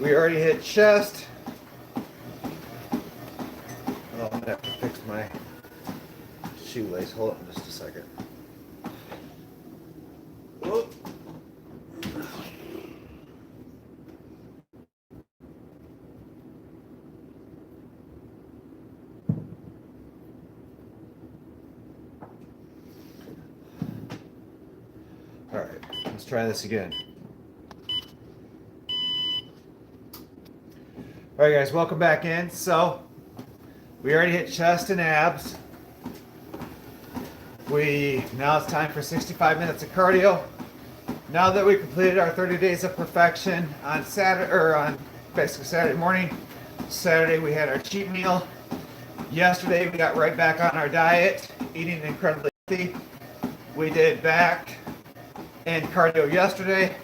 We already hit chest. Oh, I'm gonna have to fix my shoelace. Hold on just a second. Whoop. All right, let's try this again. All right, guys, welcome back in. So we already hit chest and abs. Now it's time for 65 minutes of cardio. Now that we completed our 30 days of perfection on Saturday, or on basically Saturday morning. Saturday we had our cheat meal. Yesterday we got right back on our diet, eating incredibly healthy. We did back and cardio yesterday.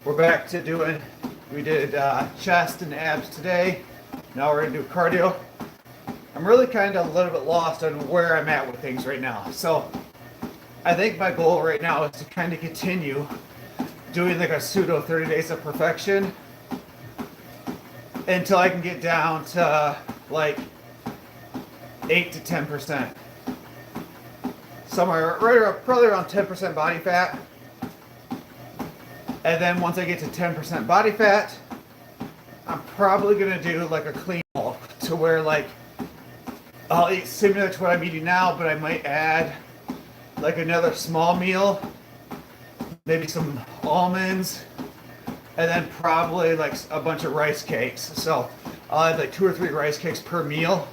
We're back to doing, we did chest and abs today. Now we're gonna do cardio. I'm really kind of a little bit lost on where I'm at with things right now. So I think my goal right now is to kind of continue doing like a pseudo 30 days of perfection until I can get down to like 8 to 10%. Somewhere right around, probably around 10% body fat. And then once I get to 10% body fat, I'm probably gonna do like a clean bulk to where like I'll eat similar to what I'm eating now, but I might add like another small meal, maybe some almonds, and then probably like a bunch of rice cakes. So I'll add like 2 or 3 rice cakes per meal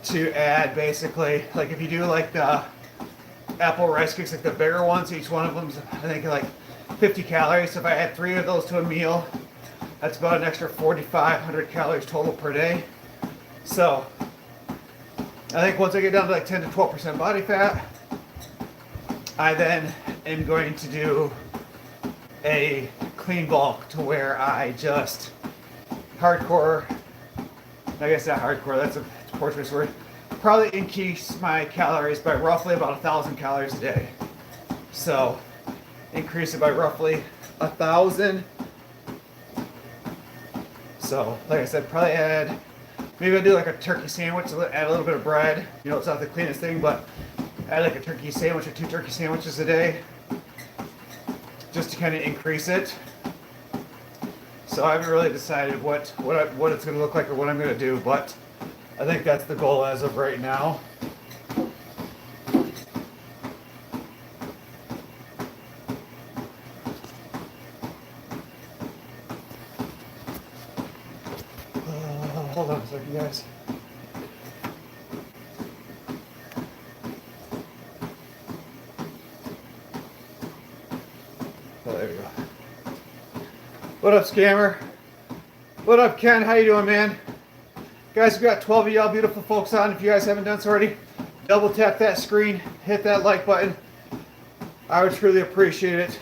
to add basically, like if you do like the apple rice cakes, like the bigger ones, each one of them's I think like 50 calories. So if I add 3 of those to a meal, that's about an extra 4,500 calories total per day. So I think once I get down to like 10 to 12% body fat, I then am going to do a clean bulk to where I just hardcore, I guess not hardcore, that's a portrait word, probably increase my calories by roughly about 1,000 calories a day. So increase it by roughly 1,000. So like I said, probably add, maybe I'll do like a turkey sandwich, add a little bit of bread. You know, it's not the cleanest thing, but add like a turkey sandwich or 2 turkey sandwiches a day just to kind of increase it. So I haven't really decided what it's going to look like or what I'm going to do, but I think that's the goal as of right now. Hold on a second, guys. Oh, there we go. What up, Scammer? What up, Ken? How you doing, man? Guys, we've got 12 of y'all beautiful folks on. If you guys haven't done so already, double tap that screen, hit that like button. I would truly appreciate it.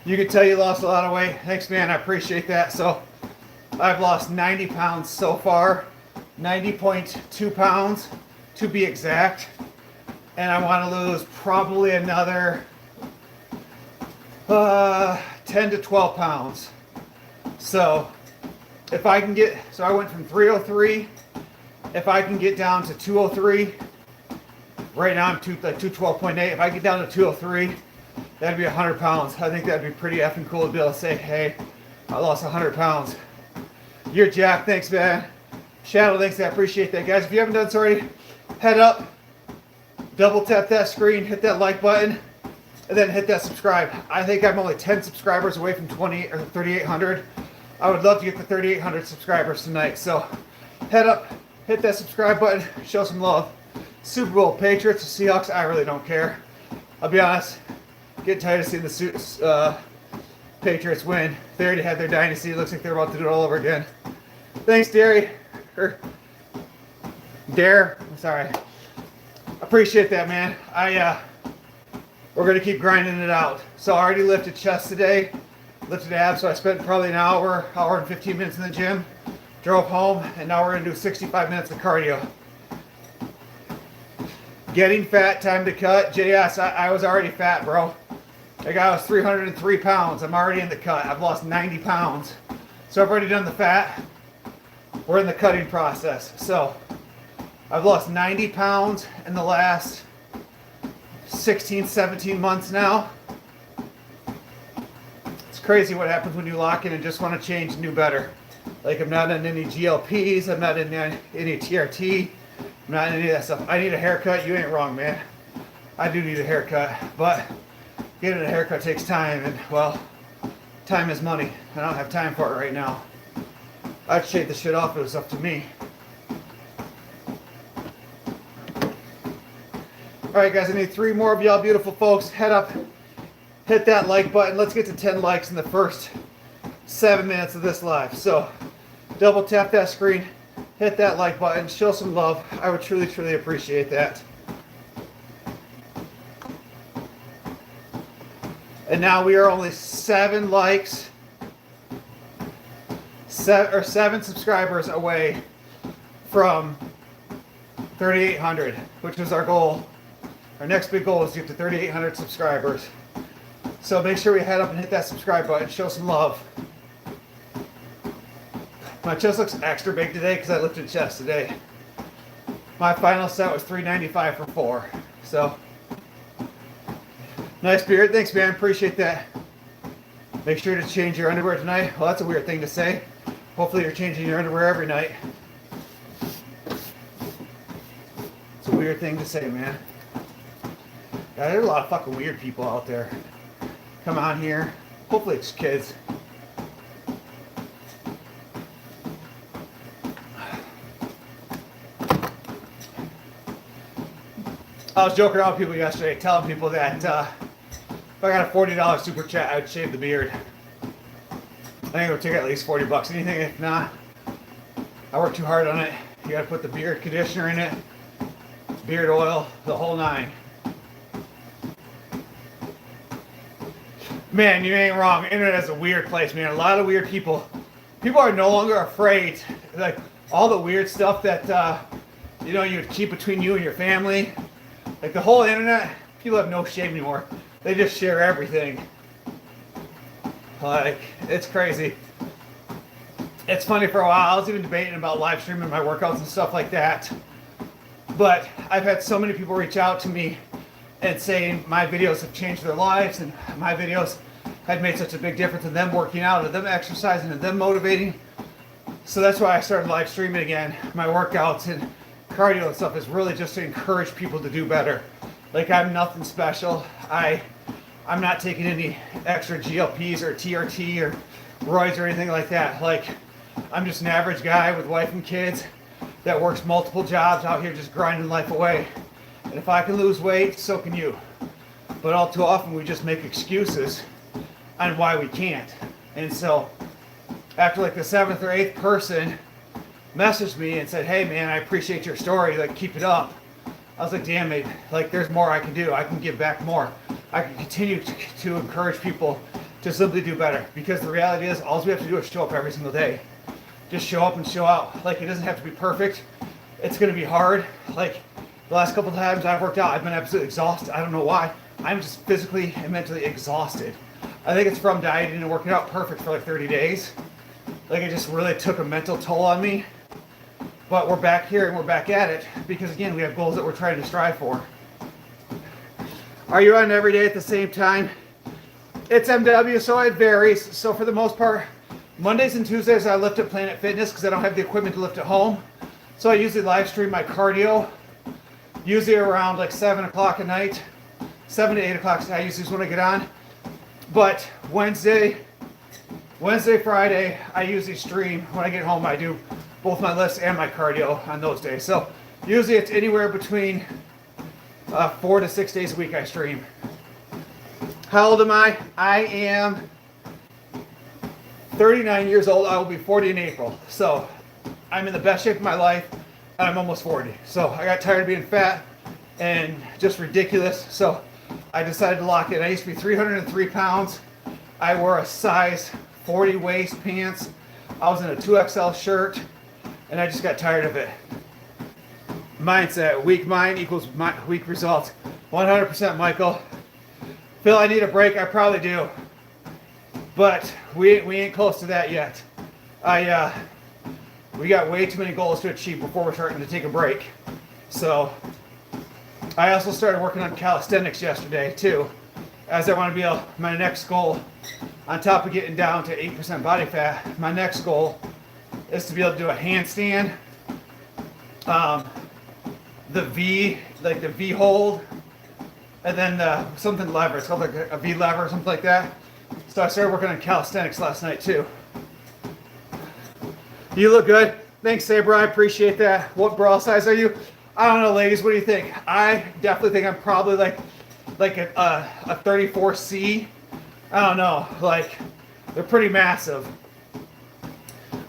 You can tell you lost a lot of weight. Thanks, man. I appreciate that. So I've lost 90 pounds so far, 90.2 pounds to be exact. And I want to lose probably another 10 to 12 pounds. So if I can get, so I went from 303, if I can get down to 203, right now I'm 212.8, if I get down to 203, that'd be 100 pounds. I think that'd be pretty effing cool to be able to say, hey, I lost 100 pounds. You're Jack, thanks, man. Shadow, thanks, I appreciate that. Guys, if you haven't done so already, head up, double tap that screen, hit that like button, and then hit that subscribe. I think I'm only 10 subscribers away from 20 or 3,800. I would love to get the 3,800 subscribers tonight. So head up, hit that subscribe button, show some love. Super Bowl, Patriots, Seahawks, I really don't care. I'll be honest, get tired of seeing the Patriots win. They already had their dynasty. It looks like they're about to do it all over again. Thanks, Derry. Dare, I'm sorry. Appreciate that, man. We're gonna keep grinding it out. So I already lifted chest today, lifted abs, so I spent probably an hour and 15 minutes in the gym, drove home, and now we're gonna do 65 minutes of cardio. Getting fat, time to cut. JS, I was already fat, bro. Like I was 303 pounds. I'm already in the cut. I've lost 90 pounds. So I've already done the fat. We're in the cutting process. So I've lost 90 pounds in the last 16, 17 months now. It's crazy what happens when you lock in and just want to change and do better. Like I'm not in any GLPs. I'm not in any TRT. I'm not in any of that stuff. I need a haircut. You ain't wrong, man. I do need a haircut. But getting a haircut takes time. And, well, time is money. I don't have time for it right now. I'd shave the shit off if it was up to me. Alright guys, I need 3 more of y'all beautiful folks. Head up, hit that like button. Let's get to 10 likes in the first 7 minutes of this live. So, double tap that screen, hit that like button, show some love. I would truly, truly appreciate that. And now we are only 7 likes. 7 subscribers away from 3,800, which was our goal. Our next big goal is to get to 3,800 subscribers. So make sure we head up and hit that subscribe button, show some love. My chest looks extra big today because I lifted chest today. My final set was 395 for 4. So, nice beard. Thanks, man. Appreciate that. Make sure to change your underwear tonight. Well, that's a weird thing to say. Hopefully you're changing your underwear every night. It's a weird thing to say, man. Yeah, there's a lot of fucking weird people out there. Come on here. Hopefully it's kids. I was joking around with people yesterday, telling people that if I got a $40 super chat, I would shave the beard. I think it would take at least 40 bucks. Anything if not, I work too hard on it. You gotta put the beard conditioner in it, beard oil, the whole 9. Man, you ain't wrong. Internet is a weird place, man. A lot of weird people. People are no longer afraid. Like all the weird stuff that you know you would keep between you and your family. Like the whole internet, people have no shame anymore. They just share everything. Like, it's crazy. It's funny, for a while I was even debating about live streaming my workouts and stuff like that. But I've had so many people reach out to me and saying my videos have changed their lives and my videos had made such a big difference in them working out and them exercising and them motivating. So that's why I started live streaming again. My workouts and cardio and stuff is really just to encourage people to do better. Like, I'm nothing special. I'm not taking any extra GLPs or TRT or roids or anything like that. Like, I'm just an average guy with wife and kids that works multiple jobs out here just grinding life away. And if I can lose weight, so can you. But all too often we just make excuses on why we can't. And so after like the 7th or 8th person messaged me and said, hey man, I appreciate your story, like keep it up. I was like, damn it, like there's more I can do. I can give back more. I can continue to encourage people to simply do better. Because the reality is, all we have to do is show up every single day. Just show up and show out. Like, it doesn't have to be perfect. It's going to be hard. Like, the last couple of times I've worked out, I've been absolutely exhausted. I don't know why. I'm just physically and mentally exhausted. I think it's from dieting and working out perfect for like 30 days. Like, it just really took a mental toll on me. But we're back here and we're back at it because, again, we have goals that we're trying to strive for. Are you on every day at the same time? It's MW, so it varies. So for the most part, Mondays and Tuesdays I lift at Planet Fitness because I don't have the equipment to lift at home. So I usually live stream my cardio, usually around like 7 o'clock at night. 7 to 8 o'clock I usually is when I get on. But Wednesday, Friday, I usually stream. When I get home, I do both my lifts and my cardio on those days. So usually it's anywhere between 4 to 6 days a week I stream. How old am I? I am 39 years old. I will be 40 in April. So I'm in the best shape of my life and I'm almost 40. So I got tired of being fat and just ridiculous. So I decided to lock in. I used to be 303 pounds. I wore a size 40 waist pants. I was in a 2XL shirt and I just got tired of it. Mindset, weak mind equals weak results. 100% Michael. Phil, I need a break. I probably do. But we ain't close to that yet. We got way too many goals to achieve before we're starting to take a break. So I also started working on calisthenics yesterday too, as I want to be able, my next goal, on top of getting down to 8% body fat, my next goal is to be able to do a handstand, the V, like the V hold, and then something lever. It's called like a V lever or something like that. So I started working on calisthenics last night too. You look good. Thanks, Sabre. I appreciate that. What bra size are you? I don't know, ladies. What do you think? I definitely think I'm probably like a 34C. I don't know. Like, they're pretty massive.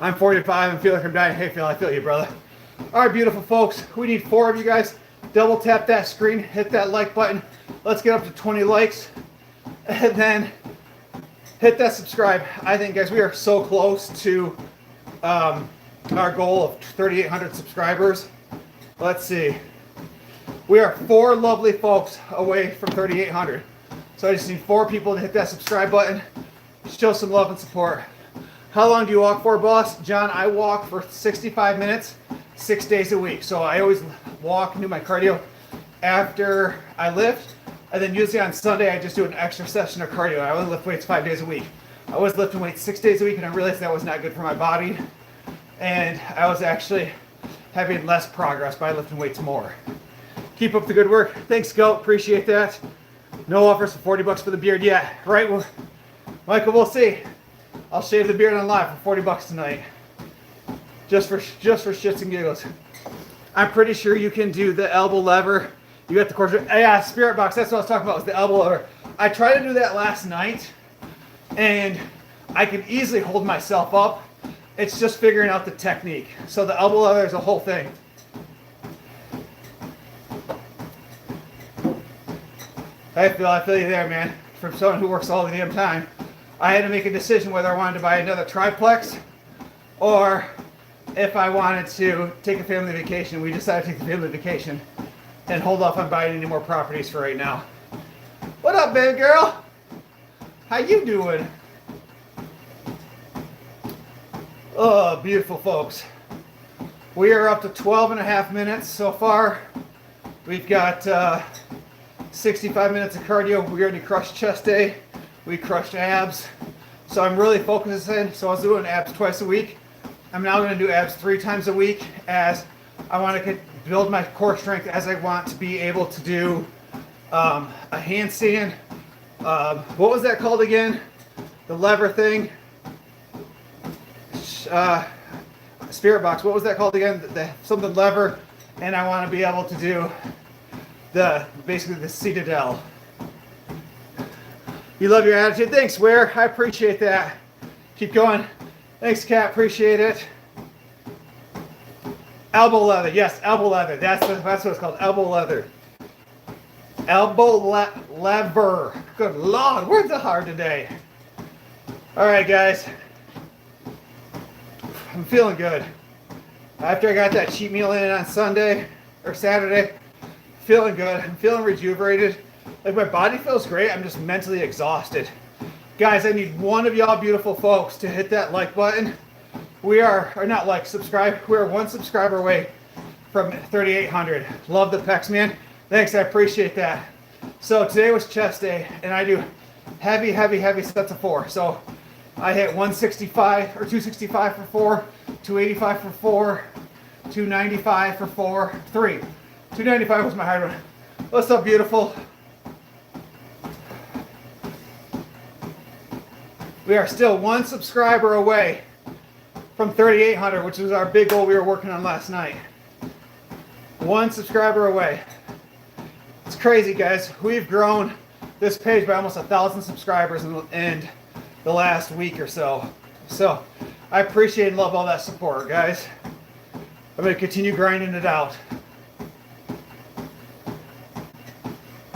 I'm 45 and feel like I'm dying. Hey, Phil, I feel you, brother. All right, beautiful folks. We need 4 of you guys. Double tap that screen. Hit that like button. Let's get up to 20 likes. And then hit that subscribe. I think, guys, we are so close to our goal of 3,800 subscribers. Let's see. We are 4 lovely folks away from 3,800. So I just need 4 people to hit that subscribe button. Show some love and support. How long do you walk for, boss? John, I walk for 65 minutes, 6 days a week. So I always walk and do my cardio after I lift. And then usually on Sunday, I just do an extra session of cardio. I only lift weights 5 days a week. I was lifting weights 6 days a week, and I realized that was not good for my body. And I was actually having less progress by lifting weights more. Keep up the good work. Thanks, Goat. Appreciate that. No offers for 40 bucks for the beard yet. Right, well, Michael, we'll see. I'll shave the beard on live for 40 bucks tonight. Just for shits and giggles. I'm pretty sure you can do the elbow lever. You got the core. Yeah, Spirit Box. That's what I was talking about, was the elbow lever. I tried to do that last night, and I could easily hold myself up. It's just figuring out the technique. So the elbow lever is a whole thing. Hey Phil, I feel you there, man. From someone who works all the damn time. I had to make a decision whether I wanted to buy another triplex or if I wanted to take a family vacation. We decided to take the family vacation and hold off on buying any more properties for right now. What up, baby girl? How you doing? Oh, beautiful folks. We are up to 12 and a half minutes so far. We've got 65 minutes of cardio. We already crushed chest day. We crushed abs. So I'm really focusing. So I was doing abs twice a week. I'm now going to do abs 3 times a week, as I want to build my core strength, as I want to be able to do a handstand. What was that called again? The lever thing. Spirit Box. What was that called again? Something lever. And I want to be able to do basically the citadel. You love your attitude. Thanks, Ware. I appreciate that. Keep going. Thanks, Kat. Appreciate it. Elbow leather. Yes, elbow leather. That's what it's called. Elbow leather. Lever. Good Lord. Words are hard today. All right, guys. I'm feeling good. After I got that cheat meal in on Sunday or Saturday, feeling good. I'm feeling rejuvenated. Like, my body feels great. I'm just mentally exhausted. Guys, I need one of y'all beautiful folks to hit that like button. We are, or not like, subscribe. We're 1 subscriber away from 3,800. Love the pecs, man. Thanks, I appreciate that. So today was chest day, and I do heavy sets of 4. So I hit 165 or 265 for 4, 285 for 4, 295 for 4, 3. 295 was my high one. What's up, beautiful? We are still 1 subscriber away from 3,800, which was our big goal we were working on last night. 1 subscriber away. It's crazy, guys. We've grown this page by almost 1,000 subscribers in the last week or so. So I appreciate and love all that support, guys. I'm going to continue grinding it out.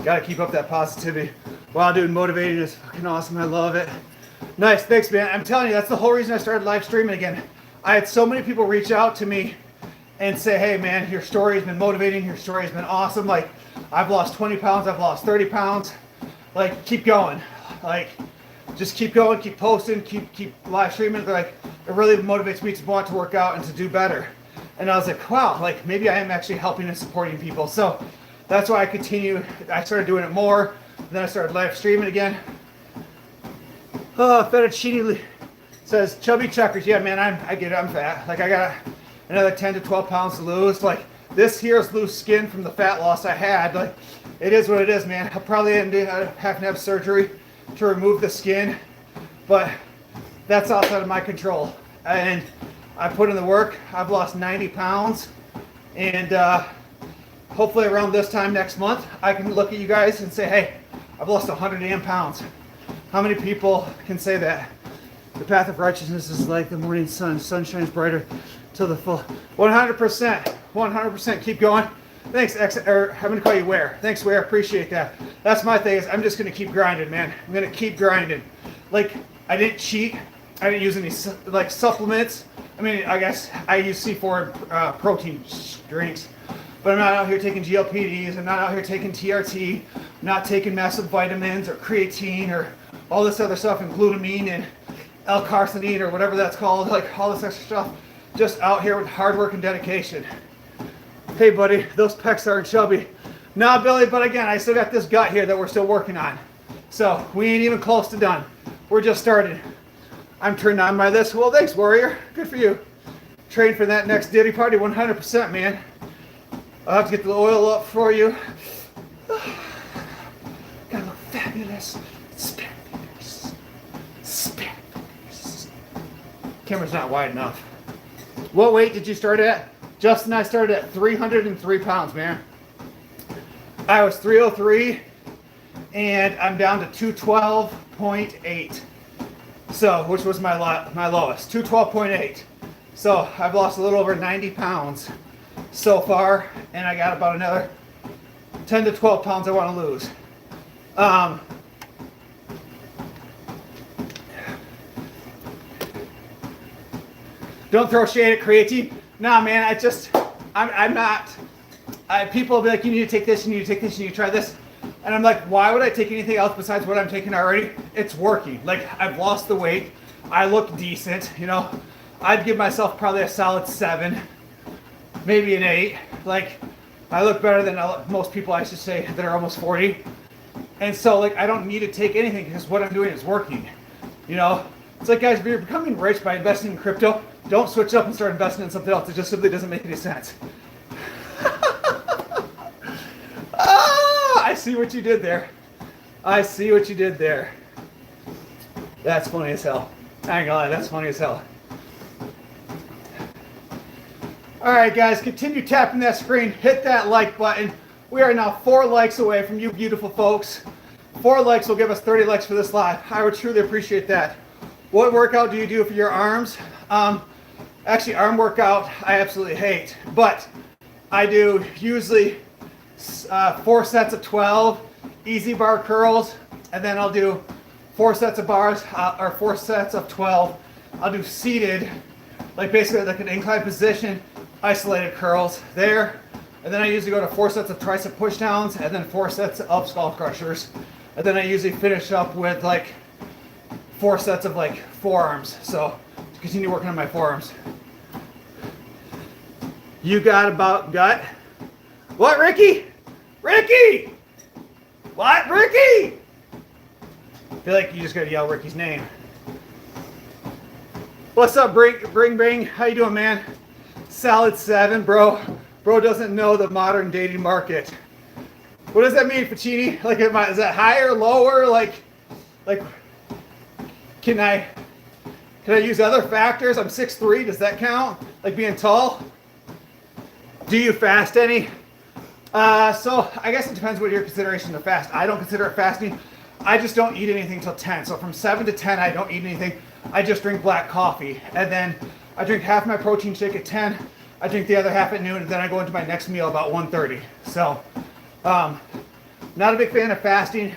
Got to keep up that positivity. Wow, dude, motivating is fucking awesome. I love it. Nice, thanks, man. I'm telling you, that's the whole reason I started live streaming again. I had so many people reach out to me and say, hey, man, your story has been motivating. Your story has been awesome. Like, I've lost 20 pounds. I've lost 30 pounds. like, keep going. Like, just keep going, keep posting, keep live streaming. Like, it really motivates me to want to work out and to do better. And I was like, wow, like maybe I am actually helping and supporting people. So that's why I continue. I started doing it more. Then I started live streaming again. Oh, Fettuccine says, chubby checkers. Yeah, man, I get it. I'm fat. Like, I got another 10 to 12 pounds to lose. Like, this here is loose skin from the fat loss I had. Like, it is what it is, man. I'll probably end up having to have surgery to remove the skin, but that's outside of my control. And I put in the work. I've lost 90 pounds, and hopefully around this time next month, I can look at you guys and say, hey, I've lost 100 damn pounds. How many people can say that? The path of righteousness is like the morning sun. Sun shines brighter till the full. 100%. 100%. Keep going. Thanks, I'm going to call you Ware. Thanks, Ware. Appreciate that. That's my thing. Is I'm just going to keep grinding, man. I'm going to keep grinding. Like, I didn't cheat. I didn't use any, like, supplements. I mean, I guess I use C4 protein drinks. But I'm not out here taking GLP-Ds. I'm not out here taking TRT. I'm not taking massive vitamins or creatine or all this other stuff and glutamine and L-carnitine or whatever that's called. Like, all this extra stuff. Just out here with hard work and dedication. Hey, buddy, those pecs aren't chubby. Nah, Billy, but again, I still got this gut here that we're still working on. So we ain't even close to done. We're just started. I'm turned on by this. Well, thanks, Warrior. Good for you. Train for that next Diddy party 100%, man. I'll have to get the oil up for you. Gotta look fabulous. Fabulous. Fabulous. Camera's not wide enough. What weight did you start at? Justin and I started at 303 pounds, man. I was 303, and I'm down to 212.8. So, which was my lowest, 212.8. So, I've lost a little over 90 pounds so far, and I got about another 10 to 12 pounds I want to lose. Don't throw shade at creatine. Nah, man, I'm not. People will be like, you need to take this, you need to take this, you need to try this. And I'm like, why would I take anything else besides what I'm taking already? It's working. Like, I've lost the weight. I look decent, you know. I'd give myself probably a solid 7, maybe an 8. Like, I look better than most people, I should say, that are almost 40. And so, like, I don't need to take anything because what I'm doing is working, you know. It's like, guys, if you're becoming rich by investing in crypto, don't switch up and start investing in something else. It just simply doesn't make any sense. I see what you did there. I see what you did there. That's funny as hell. I ain't gonna lie, that's funny as hell. Alright, guys, continue tapping that screen. Hit that like button. We are now 4 likes away from you beautiful folks. 4 likes will give us 30 likes for this live. I would truly appreciate that. What workout do you do for your arms? Actually, arm workout I absolutely hate, but I do usually 4 sets of 12 easy bar curls, and then I'll do 4 sets of bars or 4 sets of 12. I'll do seated, like basically like an incline position, isolated curls there, and then I usually go to 4 sets of tricep pushdowns, and then 4 sets of skull crushers, and then I usually finish up with like 4 sets of like forearms. So to continue working on my forearms. You got about gut? What, Ricky? Ricky! What, Ricky? I feel like you just gotta yell Ricky's name. What's up, Bring? How you doing, man? Solid 7, bro. Bro doesn't know the modern dating market. What does that mean, Pacini? Like, is that higher, lower? Like, can I use other factors? I'm 6'3", does that count? Like being tall? Do you fast any? So I guess it depends what your consideration of fast. I don't consider it fasting. I just don't eat anything till 10. So from 7 to 10, I don't eat anything. I just drink black coffee. And then I drink half my protein shake at 10. I drink the other half at noon, and then I go into my next meal about 1:30. So, not a big fan of fasting.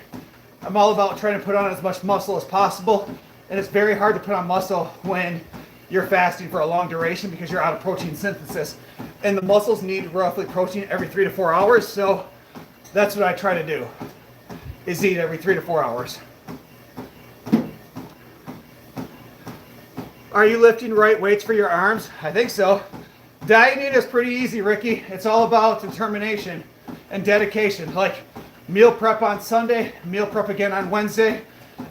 I'm all about trying to put on as much muscle as possible. And it's very hard to put on muscle when you're fasting for a long duration because you're out of protein synthesis. And the muscles need roughly protein every 3 to 4 hours. So that's what I try to do. is eat every 3 to 4 hours. Are you lifting right weights for your arms? I think so. Dieting is pretty easy, Ricky. It's all about determination and dedication. Like meal prep on Sunday, meal prep again on Wednesday,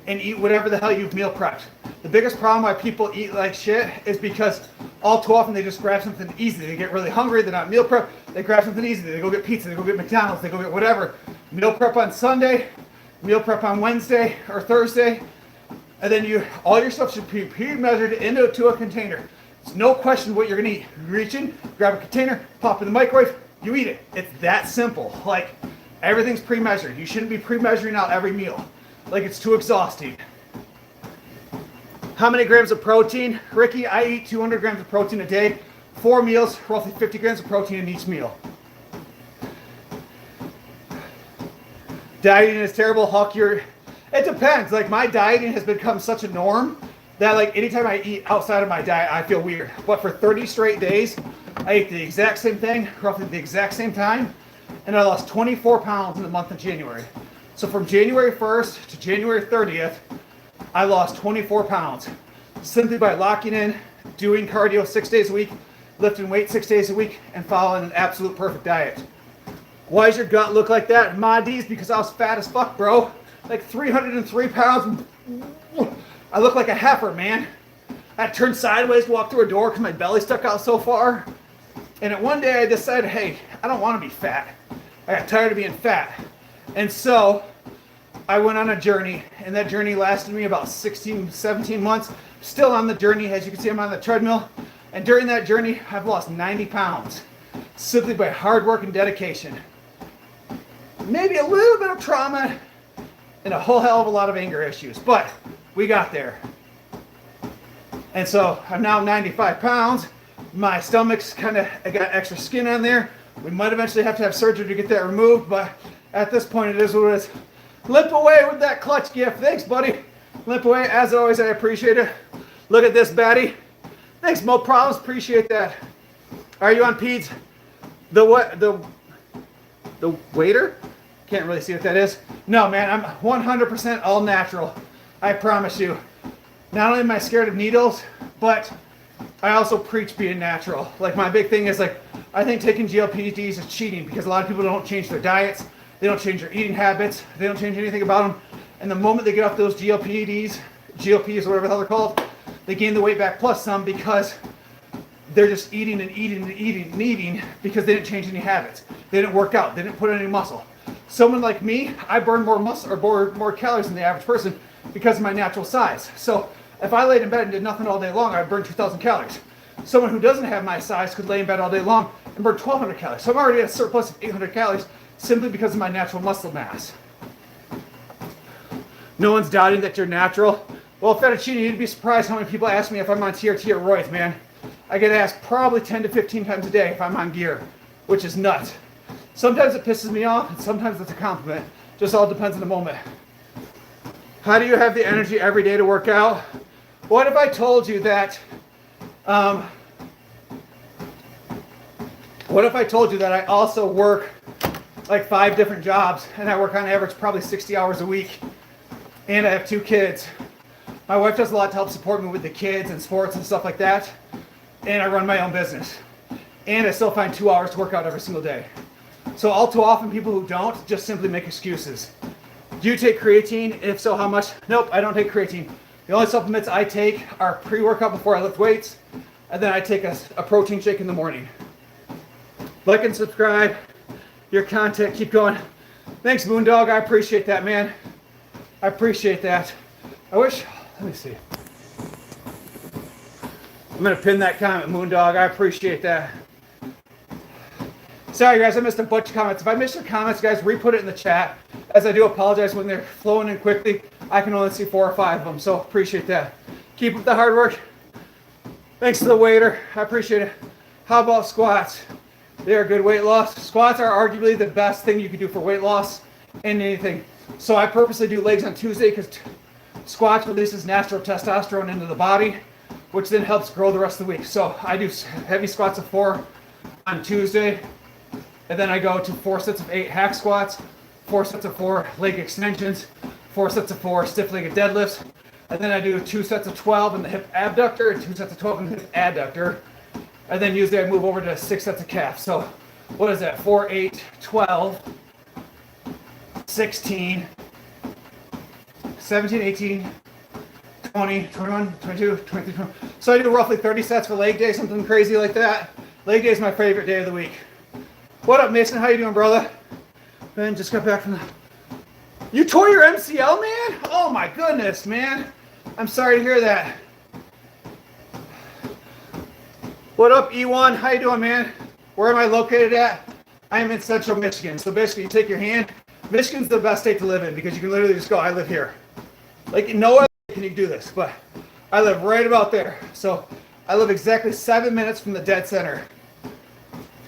and eat whatever the hell you've meal prepped. The biggest problem why people eat like shit is because all too often they just grab something easy. They get really hungry, they're not meal prep, they grab something easy. They go get pizza, they go get McDonald's, they go get whatever. Meal prep on Sunday, meal prep on Wednesday or Thursday, and then all your stuff should be pre-measured into a container. It's no question what you're gonna eat. You reach in, grab a container, pop in the microwave, you eat it. It's that simple. Like everything's pre-measured. You shouldn't be pre-measuring out every meal. Like it's too exhausting. How many grams of protein? Ricky, I eat 200 grams of protein a day. 4 meals, roughly 50 grams of protein in each meal. Dieting is terrible, Huck. It depends. Like my dieting has become such a norm that like anytime I eat outside of my diet, I feel weird. But for 30 straight days, I ate the exact same thing, roughly the exact same time, and I lost 24 pounds in the month of January. So from January 1st to January 30th, I lost 24 pounds simply by locking in, doing cardio 6 days a week, lifting weight 6 days a week, and following an absolute perfect diet. Why does your gut look like that? My D's, because I was fat as fuck, bro. Like 303 pounds. I look like a heifer, man. I turned sideways to walk through a door because my belly stuck out so far. And one day I decided, hey, I don't want to be fat. I got tired of being fat. And so I went on a journey, and that journey lasted me about 16, 17 months. Still on the journey. As you can see, I'm on the treadmill. And during that journey, I've lost 90 pounds simply by hard work and dedication. Maybe a little bit of trauma and a whole hell of a lot of anger issues, but we got there. And so I'm now 95 pounds. My stomach's I got extra skin on there. We might eventually have to have surgery to get that removed, but at this point it is what it is. Limp away with that clutch gift. Thanks, buddy. Limp away. As always, I appreciate it. Look at this, baddie. Thanks, Mo Problems. Appreciate that. Are you on peds? The what? The waiter? Can't really see what that is. No, man, I'm 100% all natural. I promise you. Not only am I scared of needles, but I also preach being natural. Like my big thing is like, I think taking GLP-1s is cheating because a lot of people don't change their diets. They don't change their eating habits. They don't change anything about them. And the moment they get off those GLPs, whatever the hell they're called, they gain the weight back plus some because they're just eating and eating and eating and eating because they didn't change any habits. They didn't work out. They didn't put on any muscle. Someone like me, I burn more muscle or more calories than the average person because of my natural size. So if I laid in bed and did nothing all day long, I'd burn 2,000 calories. Someone who doesn't have my size could lay in bed all day long and burn 1,200 calories. So I'm already at a surplus of 800 calories simply because of my natural muscle mass. No one's doubting that you're natural. Well, fettuccine, you'd be surprised how many people ask me if I'm on TRT or Royce, man. I get asked probably 10 to 15 times a day if I'm on gear, which is nuts. Sometimes it pisses me off, and sometimes it's a compliment. Just all depends on the moment. How do you have the energy every day to work out? What if I told you that, what if I told you that I also work like 5 different jobs, and I work on average probably 60 hours a week, and I have 2 kids. My wife does a lot to help support me with the kids and sports and stuff like that, and I run my own business. And I still find 2 hours to work out every single day. So all too often people who don't just simply make excuses. Do you take creatine? If so, how much? Nope, I don't take creatine. The only supplements I take are pre-workout before I lift weights, and then I take a protein shake in the morning. Like and subscribe. Your content, keep going. Thanks, Moondog. I appreciate that, man. I appreciate that. I wish, let me see. I'm going to pin that comment, Moondog. I appreciate that. Sorry, guys, I missed a bunch of comments. If I missed your comments, guys, re-put it in the chat. As I do apologize when they're flowing in quickly, I can only see 4 or 5 of them, so appreciate that. Keep up the hard work. Thanks to the waiter. I appreciate it. How about squats? They're good weight loss. Squats are arguably the best thing you can do for weight loss in anything. So I purposely do legs on Tuesday because squats releases natural testosterone into the body, which then helps grow the rest of the week. So I do heavy squats of 4 on Tuesday, and then I go to 4 sets of 8 hack squats 4 sets of 4 leg extensions, 4 sets of 4 stiff legged deadlifts, and then I do 2 sets of 12 in the hip abductor and 2 sets of 12 in the hip adductor. And then usually I move over to 6 sets of calf. So what is that? 4, 8, 12, 16, 17, 18, 20, 21, 22, 23, 20. So I do roughly 30 sets for leg day, something crazy like that. Leg day is my favorite day of the week. What up, Mason? How you doing, brother? Ben, just got back from the... You tore your MCL, man? Oh my goodness, man. I'm sorry to hear that. What up, E1? How you doing, man? Where am I located at? I am in central Michigan. So basically, you take your hand. Michigan's the best state to live in because you can literally just go, I live here. Like, no other can you do this, but I live right about there. So I live exactly 7 minutes from the dead center.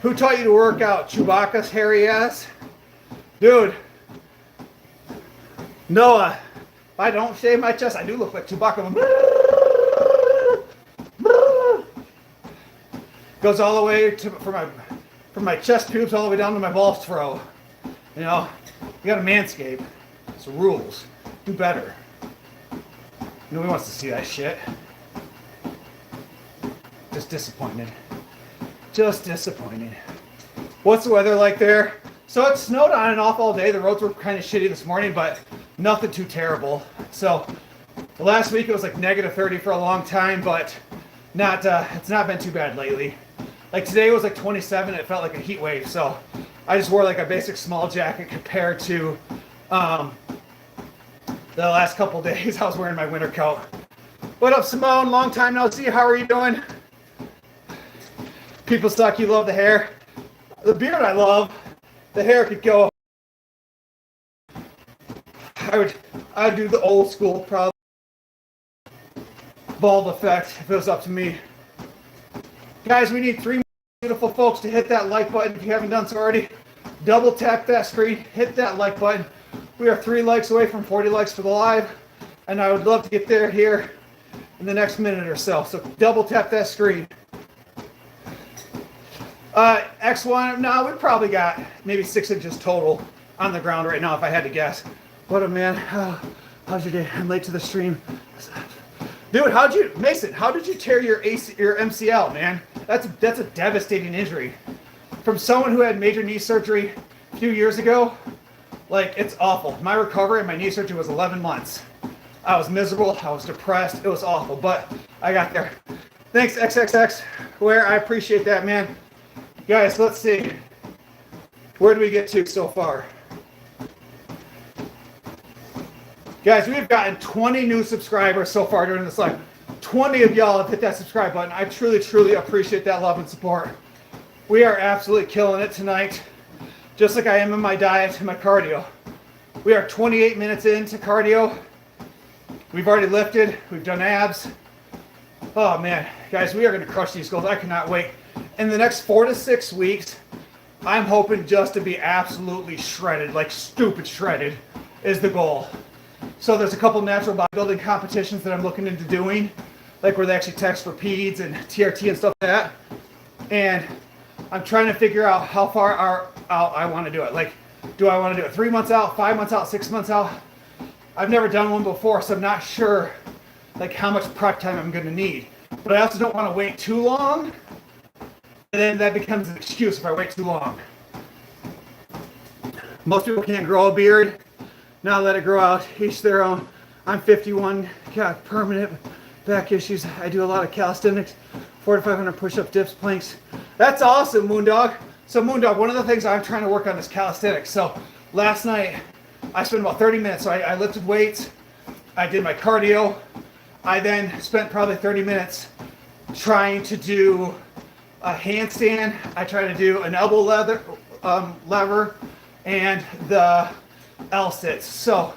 Who taught you to work out? Chewbacca's hairy ass? Dude. Noah. If I don't shave my chest, I do look like Chewbacca. Goes all the way to from my chest pubes all the way down to my balls throw. You know, you gotta manscape. It's the rules. Do better. Nobody wants to see that shit. Just disappointed. Just disappointed. What's the weather like there? So it snowed on and off all day. The roads were kind of shitty this morning, but nothing too terrible. So the last week it was like -30 for a long time, but not it's not been too bad lately. Like today was like 27. It felt like a heat wave. So I just wore like a basic small jacket compared to the last couple days. I was wearing my winter coat. What up, Simone? Long time no see. How are you doing? People suck. You love the hair. The beard I love. The hair could go. I'd do the old school probably bald effect if it was up to me. Guys, we need 3 more beautiful folks to hit that like button if you haven't done so already. Double tap that screen, hit that like button. We are 3 likes away from 40 likes for the live, and I would love to get there here in the next minute or so. So double tap that screen. X1, no, we probably got maybe 6 inches total on the ground right now if I had to guess. What a man. How's your day? I'm late to the stream. Dude, Mason, how did you tear your MCL, man? That's a devastating injury. From someone who had major knee surgery a few years ago, like, it's awful. My recovery and my knee surgery was 11 months. I was miserable. I was depressed. It was awful, but I got there. Thanks, XXX. Where I appreciate that, man. Guys, let's see. Where do we get to so far? Guys, we've gotten 20 new subscribers so far during this live. 20 of y'all have hit that subscribe button. I truly, truly appreciate that love and support. We are absolutely killing it tonight, just like I am in my diet and my cardio. We are 28 minutes into cardio. We've already lifted. We've done abs. Oh, man. Guys, we are going to crush these goals. I cannot wait. In the next 4 to 6 weeks, I'm hoping just to be absolutely shredded, like stupid shredded, is the goal. So there's a couple natural bodybuilding competitions that I'm looking into doing, like where they actually test for PEDS and TRT and stuff like that. And I'm trying to figure out how far out I want to do it. Like, do I want to do it 3 months out, 5 months out, 6 months out? I've never done one before, so I'm not sure like how much prep time I'm going to need. But I also don't want to wait too long, and then that becomes an excuse if I wait too long. Most people can't grow a beard. Now let it grow out, each their own. I'm 51, got permanent back issues. I do a lot of calisthenics, 400 to 500 push-ups, dips, planks. That's awesome, Moondog. So Moondog, one of the things I'm trying to work on is calisthenics. So last night, I spent about 30 minutes. So I lifted weights, I did my cardio. I then spent probably 30 minutes trying to do a handstand. I tried to do an elbow lever and the L-sits. So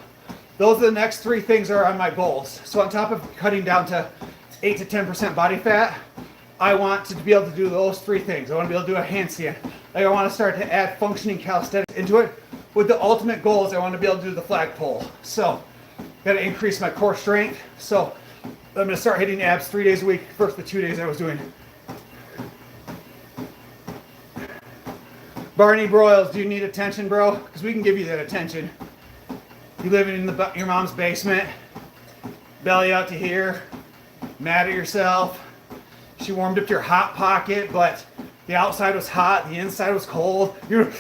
those are the next 3 things that are on my goals. So on top of cutting down to 8 to 10% body fat, I want to be able to do those 3 things. I want to be able to do a handstand. Like, I want to start to add functioning calisthenics into it. With the ultimate goal is I want to be able to do the flag pull. So got to increase my core strength. So I'm going to start hitting abs 3 days a week versus the 2 days I was doing. Barney Broyles, do you need attention, bro? Because we can give you that attention. You living in your mom's basement, belly out to here, mad at yourself. She warmed up your hot pocket, but the outside was hot, the inside was cold. And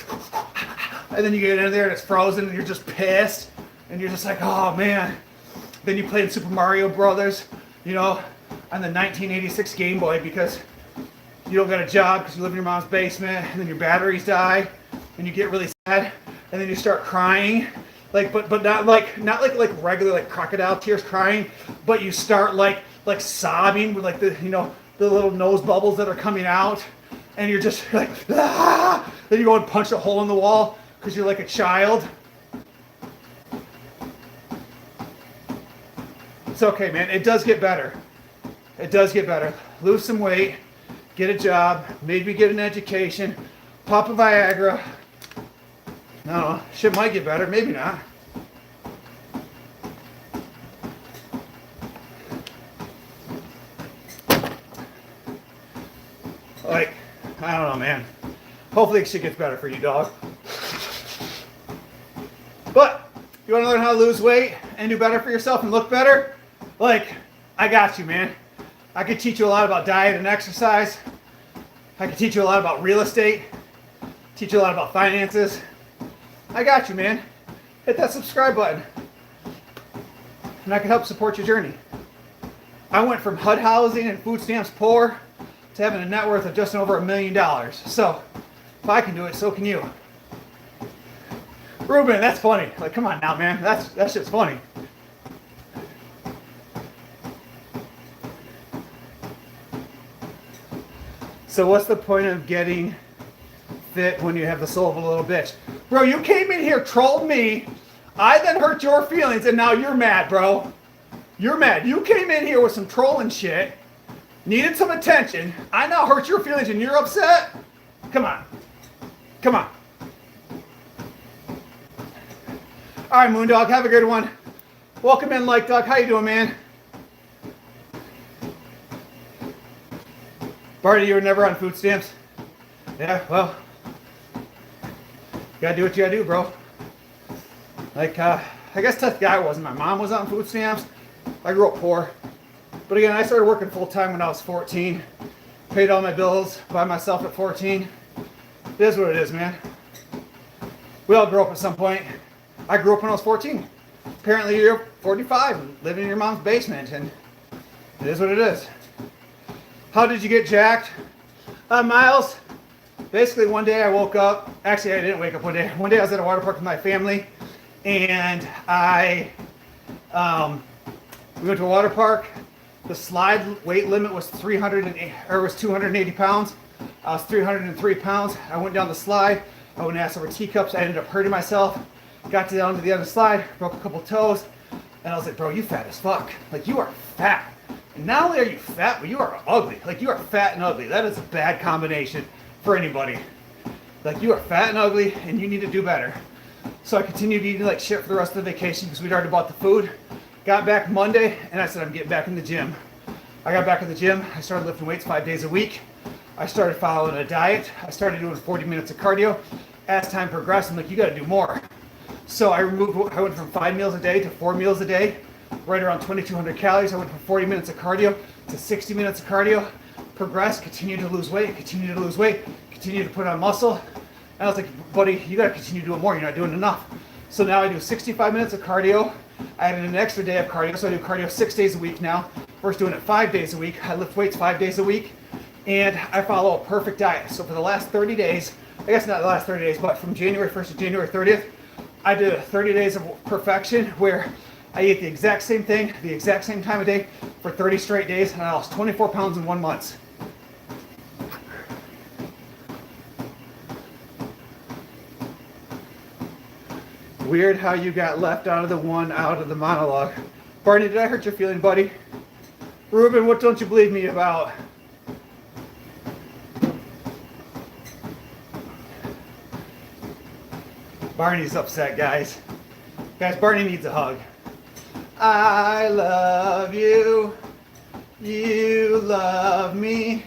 then you get in there and it's frozen and you're just pissed. And you're just like, oh man. Then you played Super Mario Brothers, you know, on the 1986 Game Boy because you don't got a job because you live in your mom's basement, and then your batteries die, and you get really sad, and then you start crying, like, but not like regular like crocodile tears crying, but you start like sobbing with like the the little nose bubbles that are coming out, and you're just like, ah! Then you go and punch a hole in the wall because you're like a child. It's okay, man. It does get better. It does get better. Lose some weight. Get a job, maybe get an education, pop a Viagra. No, shit might get better, maybe not. Like, I don't know, man. Hopefully shit gets better for you, dog. But, you want to learn how to lose weight and do better for yourself and look better? Like, I got you, man. I could teach you a lot about diet and exercise. I could teach you a lot about real estate. Teach you a lot about finances. I got you, man. Hit that subscribe button. And I can help support your journey. I went from HUD housing and food stamps poor to having a net worth of just over $1 million. So, if I can do it, so can you. Ruben, that's funny. Like, come on now, man. That shit's funny. So what's the point of getting fit when you have the soul of a little bitch? Bro, you came in here, trolled me, I then hurt your feelings, and now you're mad, bro. You're mad. You came in here with some trolling shit, needed some attention, I now hurt your feelings and you're upset? Come on. Come on. Alright, Moondog, have a good one. Welcome in, Like Dog. How you doing, man? Barney, you were never on food stamps? Yeah, well, you gotta do what you gotta do, bro. Like, I guess tough guy wasn't. My mom was on food stamps. I grew up poor. But again, I started working full time when I was 14. Paid all my bills by myself at 14. It is what it is, man. We all grow up at some point. I grew up when I was 14. Apparently you're 45 and living in your mom's basement, and it is what it is. How did you get jacked? Miles, basically one day I woke up, actually I didn't wake up one day. One day I was at a water park with my family, and we went to a water park. The slide weight limit was 280 pounds. I was 303 pounds. I went down the slide. I went ass over teacups. I ended up hurting myself. Got down to the other slide, broke a couple toes, and I was like, bro, you fat as fuck. Like, you are fat. And not only are you fat, but you are ugly. Like, you are fat and ugly. That is a bad combination for anybody. Like, you are fat and ugly, and you need to do better. So I continued eating like shit for the rest of the vacation because we'd already bought the food. Got back Monday, and I said, I'm getting back in the gym. I got back in the gym. I started lifting weights 5 days a week. I started following a diet. I started doing 40 minutes of cardio. As time progressed, I'm like, you got to do more. So I went from 5 meals a day to 4 meals a day. Right around 2,200 calories. I went from 40 minutes of cardio to 60 minutes of cardio. Progressed, continued to lose weight, continued to lose weight, continued to put on muscle. And I was like, buddy, you gotta continue doing more. You're not doing enough. So now I do 65 minutes of cardio. I added an extra day of cardio, so I do cardio 6 days a week now. First doing it 5 days a week. I lift weights 5 days a week. And I follow a perfect diet. So for the last 30 days, I guess not the last 30 days, but from January 1st to January 30th, I did 30 days of perfection where I ate the exact same thing, the exact same time of day for 30 straight days, and I lost 24 pounds in 1 month. Weird how you got left out of the monologue. Barney, did I hurt your feeling, buddy? Ruben, what don't you believe me about? Barney's upset, guys. Guys, Barney needs a hug. I love you. You love me.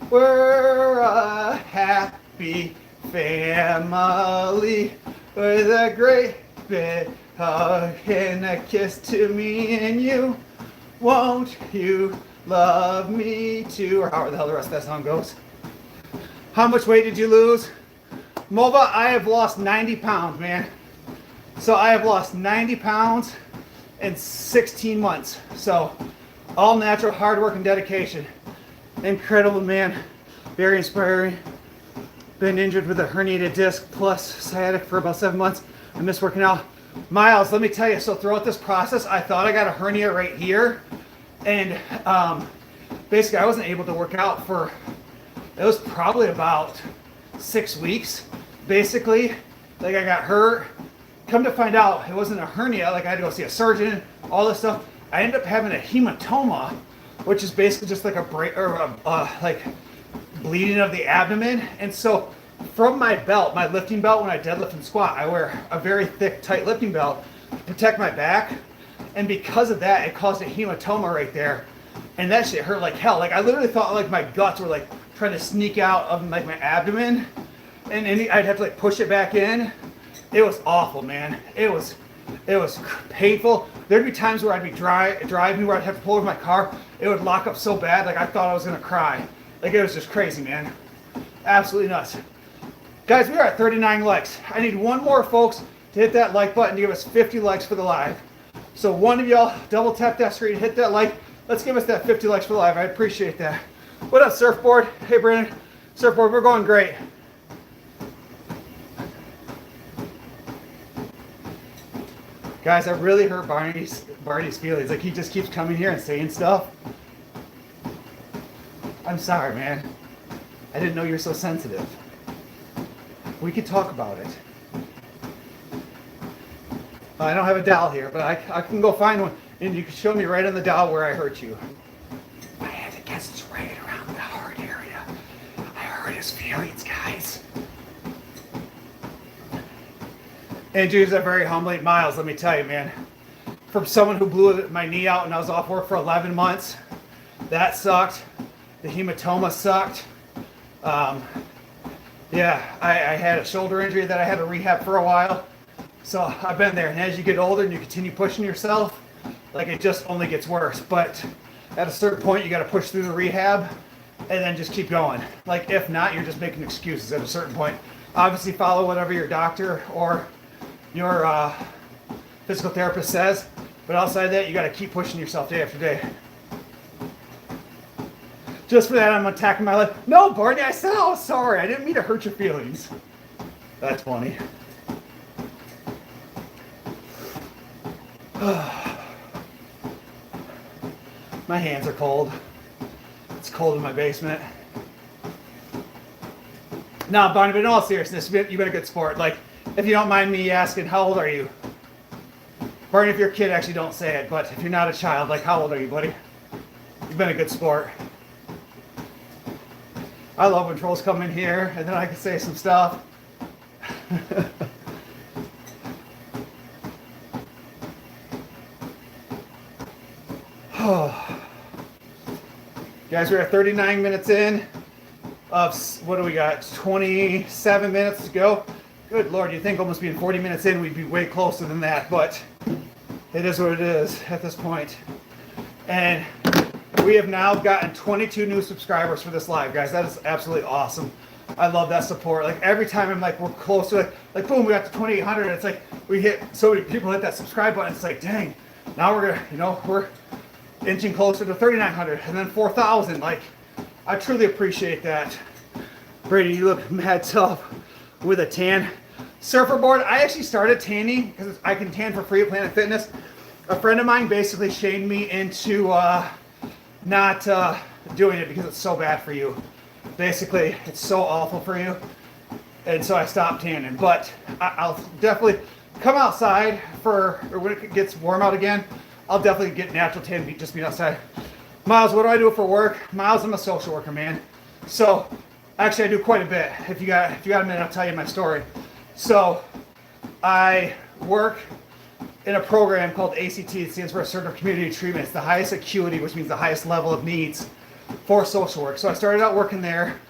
We're a happy family with a great big hug and a kiss to me and you. Won't you love me too? Or however the hell the rest of that song goes. How much weight did you lose? Mova, I have lost 90 pounds, man. So I have lost 90 pounds in 16 months. So all natural hard work and dedication. Incredible, man. Very inspiring. Been injured with a herniated disc plus sciatic for about 7 months. I miss working out. Miles, let me tell you, so throughout this process, I thought I got a hernia right here. And basically I wasn't able to work out for, it was probably about 6 weeks. Basically, like I got hurt. Come to find out, it wasn't a hernia. Like I had to go see a surgeon, all this stuff. I ended up having a hematoma, which is basically just like a break or like bleeding of the abdomen. And so from my belt, my lifting belt, when I deadlift and squat, I wear a very thick, tight lifting belt to protect my back. And because of that, it caused a hematoma right there. And that shit hurt like hell. Like I literally thought like my guts were like trying to sneak out of like my abdomen. And I'd have to like push it back in. It was awful, man. It was painful. There'd be times where I'd be driving where I'd have to pull over my car. It would lock up so bad, like I thought I was gonna cry. Like it was just crazy, man. Absolutely nuts. Guys, we are at 39 likes. I need one more folks to hit that like button to give us 50 likes for the live. So one of y'all double tap that screen, hit that like. Let's give us that 50 likes for the live. I appreciate that. What up, Surfboard? Hey, Brandon. Surfboard, we're going great. Guys, I really hurt Barney's feelings. Like he just keeps coming here and saying stuff. I'm sorry, man. I didn't know you were so sensitive. We could talk about it. I don't have a dowel here, but I can go find one, and you can show me right on the dowel where I hurt you. I had to guess it's right around the heart area. I hurt his feelings, guys. And dudes are very humbling. Miles, let me tell you, man. From someone who blew my knee out and I was off work for 11 months, that sucked. The hematoma sucked. Yeah, I had a shoulder injury that I had to rehab for a while. So I've been there. And as you get older and you continue pushing yourself, like it just only gets worse. But at a certain point, you got to push through the rehab and then just keep going. Like if not, you're just making excuses at a certain point. Obviously follow whatever your doctor or your physical therapist says, but outside of that, you got to keep pushing yourself day after day. Just for that, I'm attacking my life. No, Barney, I said I was sorry. I didn't mean to hurt your feelings. That's funny. My hands are cold. It's cold in my basement. Now, Barney, but in all seriousness, you've been a good sport. Like, if you don't mind me asking, how old are you? Barney, if you're a kid, actually don't say it, but if you're not a child, like, how old are you, buddy? You've been a good sport. I love when trolls come in here, and then I can say some stuff. Guys, we're at 39 minutes in of, what do we got, 27 minutes to go. Good Lord, you'd think almost being 40 minutes in, we'd be way closer than that, but it is what it is at this point. And we have now gotten 22 new subscribers for this live, guys. That is absolutely awesome. I love that support. Like every time I'm like, we're close to it, like boom, we got to 2,800. It's like we hit, so many people hit that subscribe button. It's like, dang, now we're gonna, you know, we're inching closer to 3,900 and then 4,000. Like, I truly appreciate that. Brady, you look mad tough with a tan. Surfer board, I actually started tanning because I can tan for free at Planet Fitness. A friend of mine basically shamed me into not doing it because it's so bad for you. Basically, it's so awful for you. And so I stopped tanning. But I'll definitely come outside for, or when it gets warm out again, I'll definitely get natural tan, just being outside. Miles, what do I do for work? Miles, I'm a social worker, man. So, actually I do quite a bit. If you got a minute, I'll tell you my story. So, I work in a program called ACT. It stands for Assertive Community Treatment. It's the highest acuity, which means the highest level of needs for social work. So I started out working there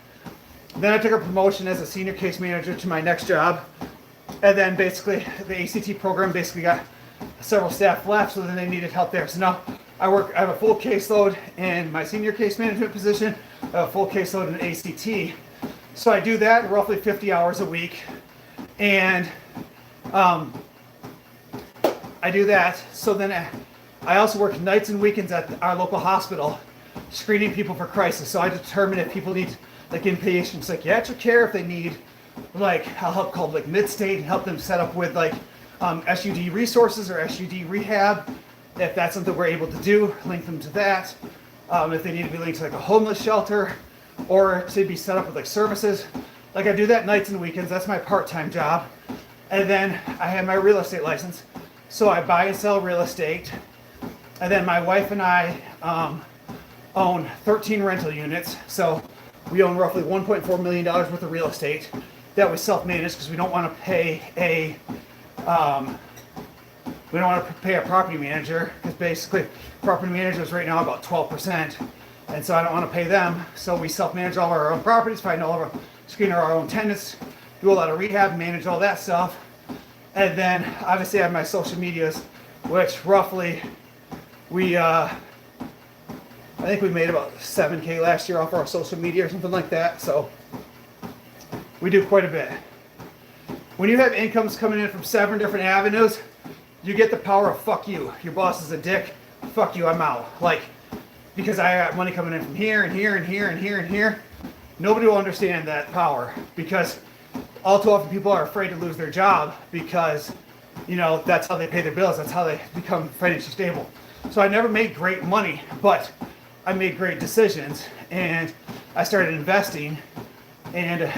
Then I took a promotion as a senior case manager to my next job. And then basically the ACT program basically got several staff left, so then they needed help there. So now I have a full caseload in my senior case management position, I have a full caseload in ACT. So I do that roughly 50 hours a week. And I do that. So then I also work nights and weekends at our local hospital, screening people for crisis. So I determine if people need like inpatient psychiatric care, if they need like I'll help called like mid-state and help them set up with like SUD resources or SUD rehab. If that's something we're able to do, link them to that. If they need to be linked to like a homeless shelter or to be set up with like services. Like I do that nights and weekends. That's my part-time job. And then I have my real estate license. So I buy and sell real estate. And then my wife and I own 13 rental units. So we own roughly $1.4 million worth of real estate that we self-manage because we don't want to pay a property manager, because basically property managers right now are about 12%, and so I don't want to pay them. So we self-manage all of our own properties, screen our own tenants, do a lot of rehab, manage all that stuff. And then obviously I have my social medias, which roughly I think we made about 7K last year off our social media or something like that. So we do quite a bit. When you have incomes coming in from 7 different avenues, you get the power of fuck you. Your boss is a dick. Fuck you, I'm out. Like, because I got money coming in from here and here and here and here and here. Nobody will understand that power, because all too often people are afraid to lose their job because, you know, that's how they pay their bills. That's how they become financially stable. So I never made great money, but I made great decisions, and I started investing, and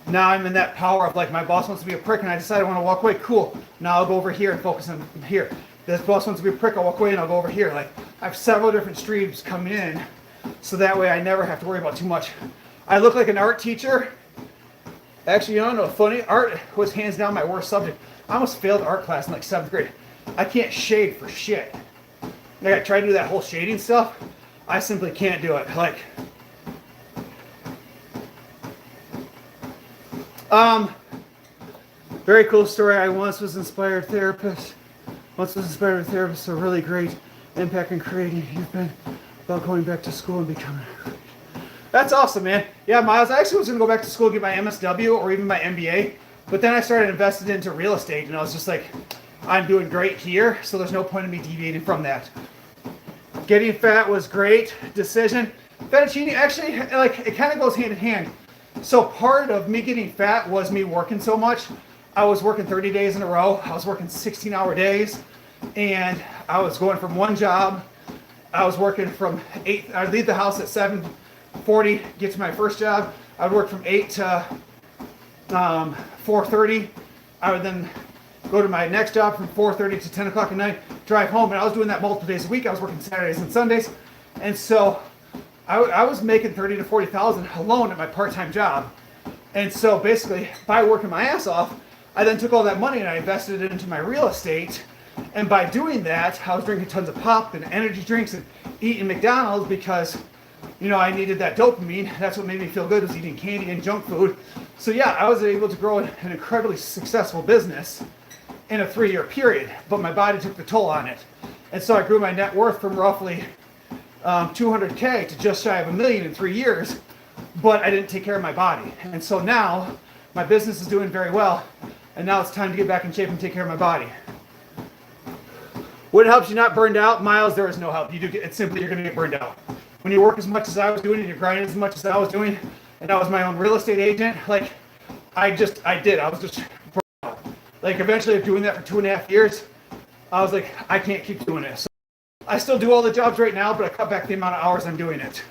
now I'm in that power of like, my boss wants to be a prick and I decide I want to walk away. Cool. Now I'll go over here and focus on here. This boss wants to be a prick, I'll walk away and I'll go over here. Like, I have several different streams coming in, so that way I never have to worry about too much. I look like an art teacher. Actually, you know, funny, art was hands down my worst subject. I almost failed art class in like 7th grade. I can't shade for shit. Like, I tried to do that whole shading stuff. I simply can't do it. Like, very cool story. I once was inspired therapist. So really great impact in creating. You've been about going back to school and becoming. That's awesome, man. Yeah, Miles, I actually was going to go back to school and get my MSW or even my MBA, but then I started investing into real estate, and I was just like, I'm doing great here, so there's no point in me deviating from that. Getting fat was great decision. Fettuccine, actually, like, it kind of goes hand in hand. So part of me getting fat was me working so much. I was working 30 days in a row. I was working 16-hour days, and I was going from one job. I was working from 8, I'd leave the house at 7:40, get to my first job. I would work from 8 to 4:30. I would then go to my next job from 4:30 to 10 o'clock at night, drive home, and I was doing that multiple days a week. I was working Saturdays and Sundays, and so I was making 30 to 40,000 alone at my part-time job. And so basically, by working my ass off, I then took all that money and I invested it into my real estate. And by doing that, I was drinking tons of pop and energy drinks and eating McDonald's because, you know, I needed that dopamine. That's what made me feel good, was eating candy and junk food. So yeah, I was able to grow an incredibly successful business in a 3-year period, but my body took the toll on it. And so I grew my net worth from roughly 200K to just shy of $1 million in 3 years, but I didn't take care of my body. And so now my business is doing very well, and now it's time to get back in shape and take care of my body. What helps you not burned out? Miles, there is no help. It's simply you're going to get burned out. When you work as much as I was doing and you're grinding as much as I was doing, and I was my own real estate agent, like, I was just burned out. Like, eventually of doing that for 2.5 years, I was like, I can't keep doing this. So I still do all the jobs right now, but I cut back the amount of hours I'm doing it.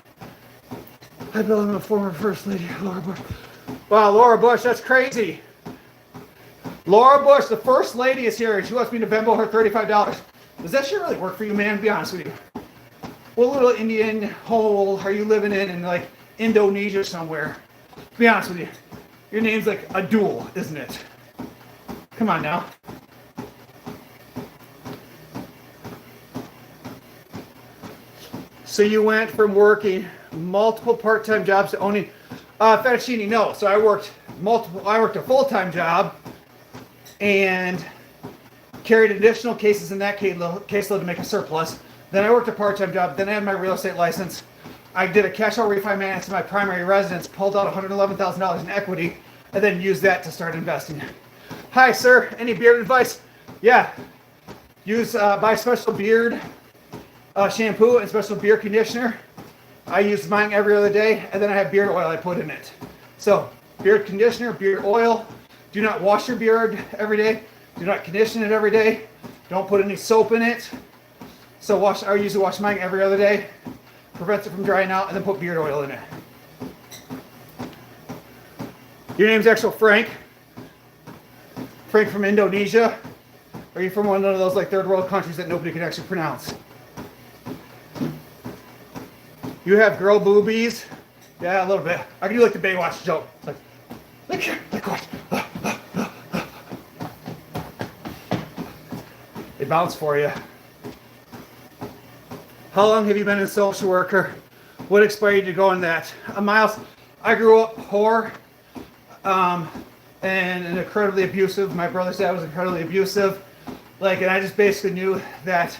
Hi, Bill. I'm a former First Lady, Laura Bush. Wow, Laura Bush, that's crazy. Laura Bush, the First Lady, is here, and she wants me to Venmo her $35. Does that shit really work for you, man? Be honest with you. What little Indian hole are you living in like Indonesia somewhere? Be honest with you. Your name's like Abdul, isn't it? Come on now. So you went from working multiple part-time jobs to owning Fettuccine, no. So I worked a full-time job and carried additional cases in that caseload to make a surplus. Then I worked a part-time job. Then I had my real estate license. I did a cash-out refinance in my primary residence, pulled out $111,000 in equity, and then used that to start investing. Hi, sir. Any beard advice? Yeah. Buy special beard shampoo and special beard conditioner. I use mine every other day, and then I have beard oil I put in it. So, beard conditioner, beard oil. Do not wash your beard every day. Do not condition it every day. Don't put any soap in it. So I usually wash mine every other day. Prevents it from drying out, and then put beard oil in it. Your name's actually Frank. Frank from Indonesia. Or are you from one of those like third world countries that nobody can actually pronounce? You have girl boobies? Yeah, a little bit. I can do like the Baywatch joke. It's like here, watch. They bounce for you. How long have you been a social worker? What inspired you to go in that? Miles, I grew up poor and incredibly abusive. My brother's dad was incredibly abusive. And I just basically knew that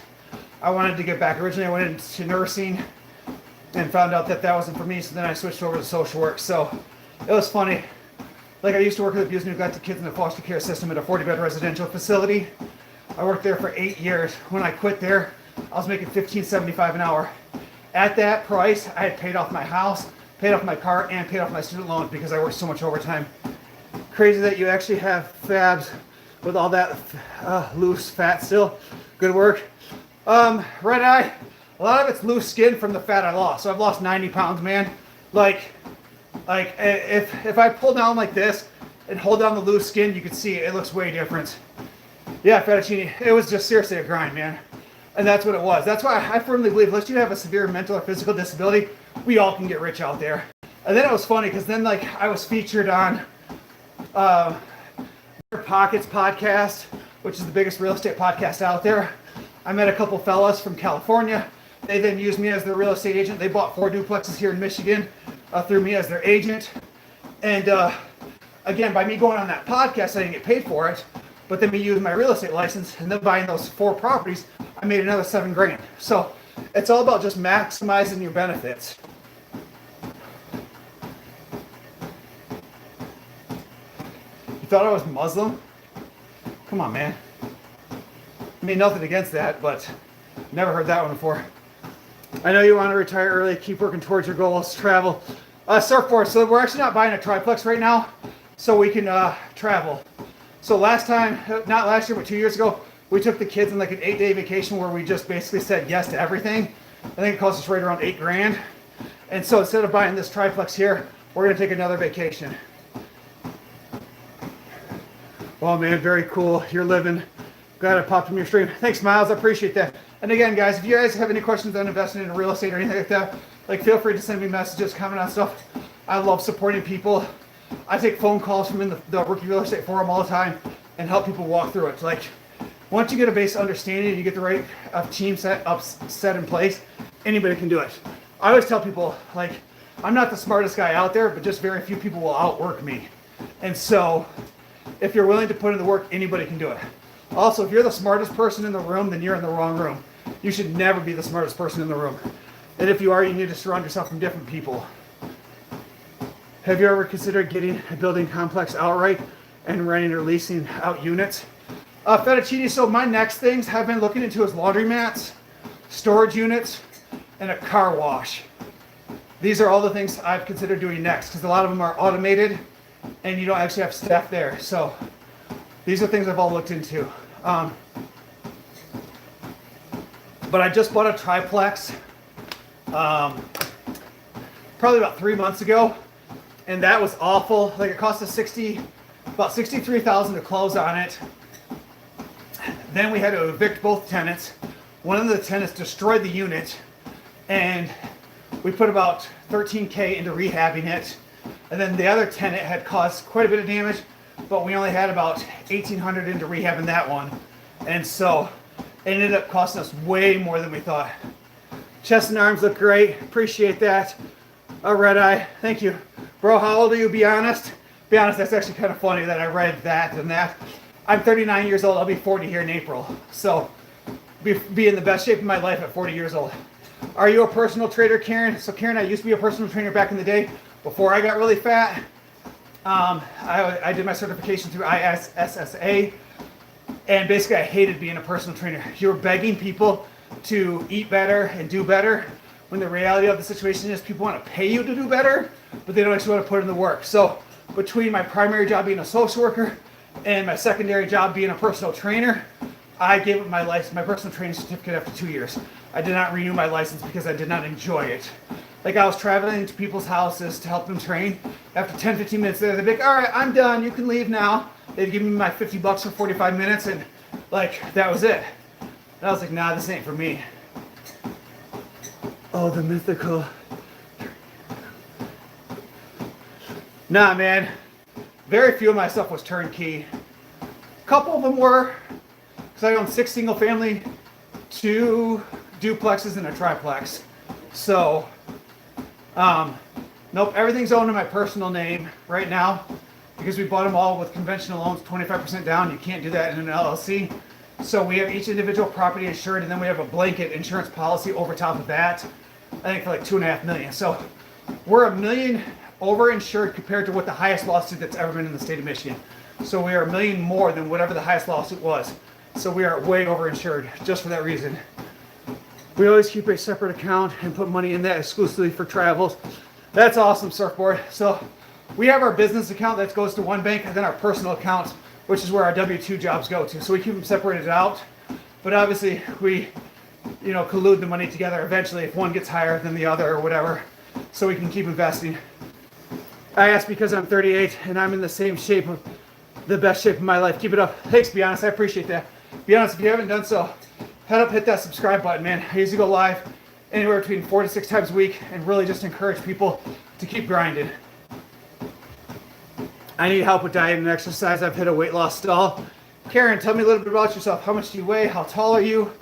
I wanted to get back. Originally, I went into nursing and found out that wasn't for me, so then I switched over to social work. So it was funny. I used to work with abused and neglected kids in the foster care system at a 40-bed residential facility. I worked there for 8 years. When I quit there, I was making $15.75 an hour. At that price, I had paid off my house, paid off my car, and paid off my student loans because I worked so much overtime. Crazy that you actually have fabs with all that loose fat still. Good work. Red eye, a lot of it's loose skin from the fat I lost. So I've lost 90 pounds, man. If I pull down like this and hold down the loose skin, you can see it looks way different. Yeah, fettuccine, it was just seriously a grind, man. And that's what it was. That's why I firmly believe, unless you have a severe mental or physical disability, we all can get rich out there. And then it was funny, because then I was featured on Pockets podcast, which is the biggest real estate podcast out there. I met a couple fellas from California. They then used me as their real estate agent. They bought 4 duplexes here in Michigan through me as their agent. And again, by me going on that podcast, I didn't get paid for it. But then me using my real estate license and then buying those 4 properties, I made another $7 grand. So it's all about just maximizing your benefits. You thought I was Muslim? Come on, man. I mean, nothing against that, but never heard that one before. I know you want to retire early, keep working towards your goals, travel. Surfboard, so we're actually not buying a triplex right now, so we can travel. So last time, not last year, but 2 years ago, we took the kids on like an 8-day vacation where we just basically said yes to everything. I think it cost us right around $8 grand. And so instead of buying this triplex here, we're gonna take another vacation. Oh man, very cool. You're living. Glad I popped in your stream. Thanks, Miles. I appreciate that. And again, guys, if you guys have any questions on investing in real estate or anything like that, feel free to send me messages, comment on stuff. I love supporting people. I take phone calls from in the Rookie Real Estate Forum all the time and help people walk through it. Once you get a base understanding and you get the right team set in place, anybody can do it. I always tell people, I'm not the smartest guy out there, but just very few people will outwork me. And so, if you're willing to put in the work, anybody can do it. Also, if you're the smartest person in the room, then you're in the wrong room. You should never be the smartest person in the room. And if you are, you need to surround yourself from different people. Have you ever considered getting a building complex outright and renting or leasing out units? Fettuccine, so my next things I've been looking into is laundromats, storage units, and a car wash. These are all the things I've considered doing next, because a lot of them are automated and you don't actually have staff there. So these are things I've all looked into. But I just bought a triplex probably about 3 months ago, and that was awful. It cost us about $63,000 to close on it. Then we had to evict both tenants. One of the tenants destroyed the unit, and we put about $13K into rehabbing it. And then the other tenant had caused quite a bit of damage, but we only had about $1,800 into rehabbing that one. And so it ended up costing us way more than we thought. Chest and arms look great. Appreciate that. Red Eye, thank you. Bro, how old are you? Be honest. Be honest, that's actually kind of funny that I read that and that. I'm 39 years old. I'll be 40 here in April. So be in the best shape of my life at 40 years old. Are you a personal trainer, Karen? So Karen, I used to be a personal trainer back in the day before I got really fat. I did my certification through ISSA, and basically I hated being a personal trainer. You're begging people to eat better and do better, when the reality of the situation is people want to pay you to do better, but they don't actually want to put in the work. So between my primary job being a social worker and my secondary job being a personal trainer, I gave up my license, my personal training certificate after 2 years. I did not renew my license because I did not enjoy it. Like, I was traveling to people's houses to help them train. After 10, 15 minutes there, they'd be like, all right, I'm done, you can leave now. They'd give me my $50 for 45 minutes, and like, that was it. And I was like, nah, this ain't for me. Oh, the mythical. Nah, man. Very few of my stuff was turnkey. A couple of them were, because I own 6 single family, 2 duplexes, and a triplex. So, nope, everything's owned in my personal name right now, because we bought them all with conventional loans, 25% down. You can't do that in an LLC. So we have each individual property insured, and then we have a blanket insurance policy over top of that, I think for like $2.5 million. So we're $1 million overinsured compared to what the highest lawsuit that's ever been in the state of Michigan. So we are $1 million more than whatever the highest lawsuit was. So we are way overinsured just for that reason. We always keep a separate account and put money in that exclusively for travels. That's awesome, Surfboard. So we have our business account that goes to one bank, and then our personal account, which is where our W-2 jobs go to. So we keep them separated out. But obviously we, collude the money together eventually if one gets higher than the other or whatever, so we can keep investing. I ask because I'm 38 and I'm in the same shape of the best shape of my life. Keep it up. Thanks, Be Honest. I appreciate that. Be Honest, if you haven't done so, head up, hit that subscribe button, man. I usually go live anywhere between 4 to 6 times a week and really just encourage people to keep grinding. I need help with diet and exercise. I've hit a weight loss stall. Karen, tell me a little bit about yourself. How much do you weigh? How tall are you?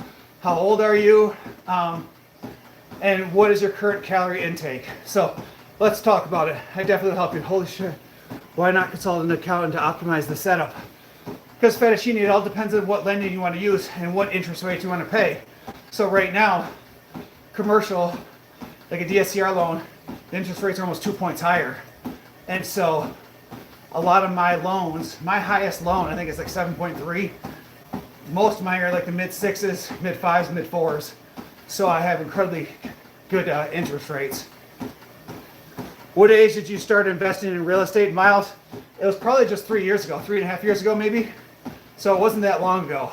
How old are you? And what is your current calorie intake? So let's talk about it. I definitely help you. Holy shit. Why not consult an accountant to optimize the setup? Because Fettuccine, it all depends on what lending you want to use and what interest rate you want to pay. So right now, commercial, like a DSCR loan, the interest rates are almost 2 points higher. And so a lot of my loans, my highest loan, I think it's like 7.3. Most of mine are like the mid 6s, mid 5s, mid 4s. So I have incredibly good interest rates. What age did you start investing in real estate, Miles? It was probably just 3 years ago, 3.5 years ago maybe. So it wasn't that long ago.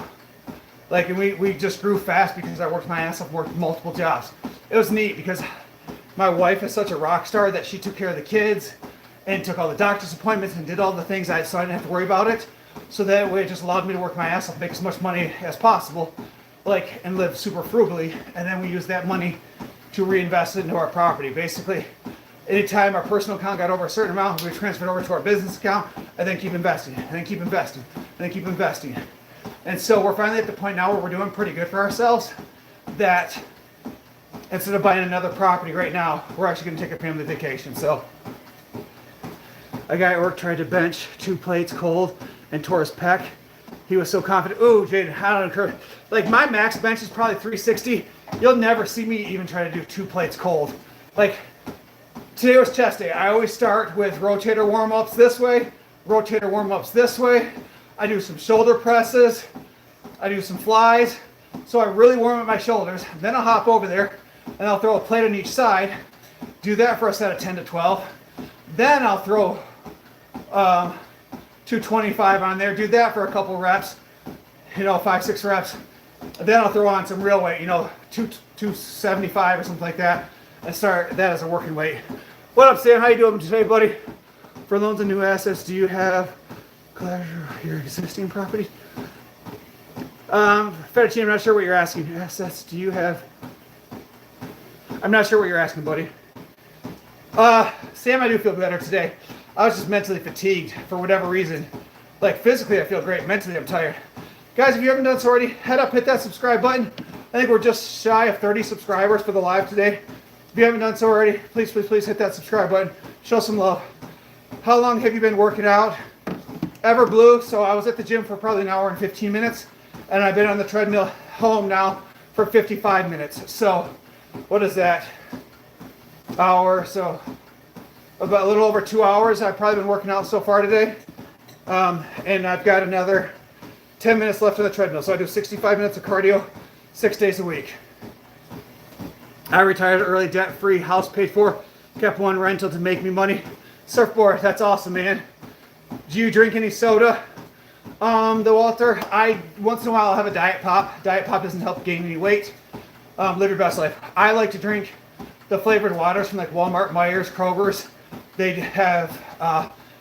Like, and we just grew fast because I worked my ass off, worked multiple jobs. It was neat because my wife is such a rock star that she took care of the kids and took all the doctor's appointments and did all the things so I didn't have to worry about it. So that way it just allowed me to work my ass off, make as much money as possible, and live super frugally. And then we use that money to reinvest it into our property. Basically, anytime our personal account got over a certain amount, we transferred over to our business account, and then keep investing, and then keep investing, and then keep investing. And so we're finally at the point now where we're doing pretty good for ourselves, that instead of buying another property right now, we're actually going to take a family vacation. So a guy at work tried to bench 2 plates cold and tore his pec. He was so confident. Ooh, Jaden, I don't encourage. Like, my max bench is probably 360. You'll never see me even try to do 2 plates cold. Like, today was chest day. I always start with rotator warm-ups this way, rotator warm-ups this way. I do some shoulder presses. I do some flies. So I really warm up my shoulders. Then I'll hop over there and I'll throw a plate on each side. Do that for a set of 10 to 12. Then I'll throw 225 on there. Do that for a couple reps. 5, 6 reps. Then I'll throw on some real weight, 275 or something like that. And start that as a working weight. What up, Sam? How you doing today, buddy? For loans and new assets, do you have your existing property? Fettuccine, I'm not sure what you're asking. Assets, do you have? I'm not sure what you're asking, buddy. Sam, I do feel better today. I was just mentally fatigued for whatever reason. Like, physically, I feel great. Mentally, I'm tired. Guys, if you haven't done so already, head up, hit that subscribe button. I think we're just shy of 30 subscribers for the live today. If you haven't done so already, please, please, please hit that subscribe button. Show some love. How long have you been working out? Everblue, so I was at the gym for probably an hour and 15 minutes, and I've been on the treadmill home now for 55 minutes. So what is that? Hour, so about a little over 2 hours I've probably been working out so far today. And I've got another 10 minutes left on the treadmill. So I do 65 minutes of cardio 6 days a week. I retired early, debt-free, house paid for, kept one rental to make me money. Surfboard, that's awesome, man. Do you drink any soda? The Walter, I once in a while I'll have a Diet Pop. Diet Pop doesn't help gain any weight. Live your best life. I like to drink the flavored waters from like Walmart, Myers, Kroger's. They have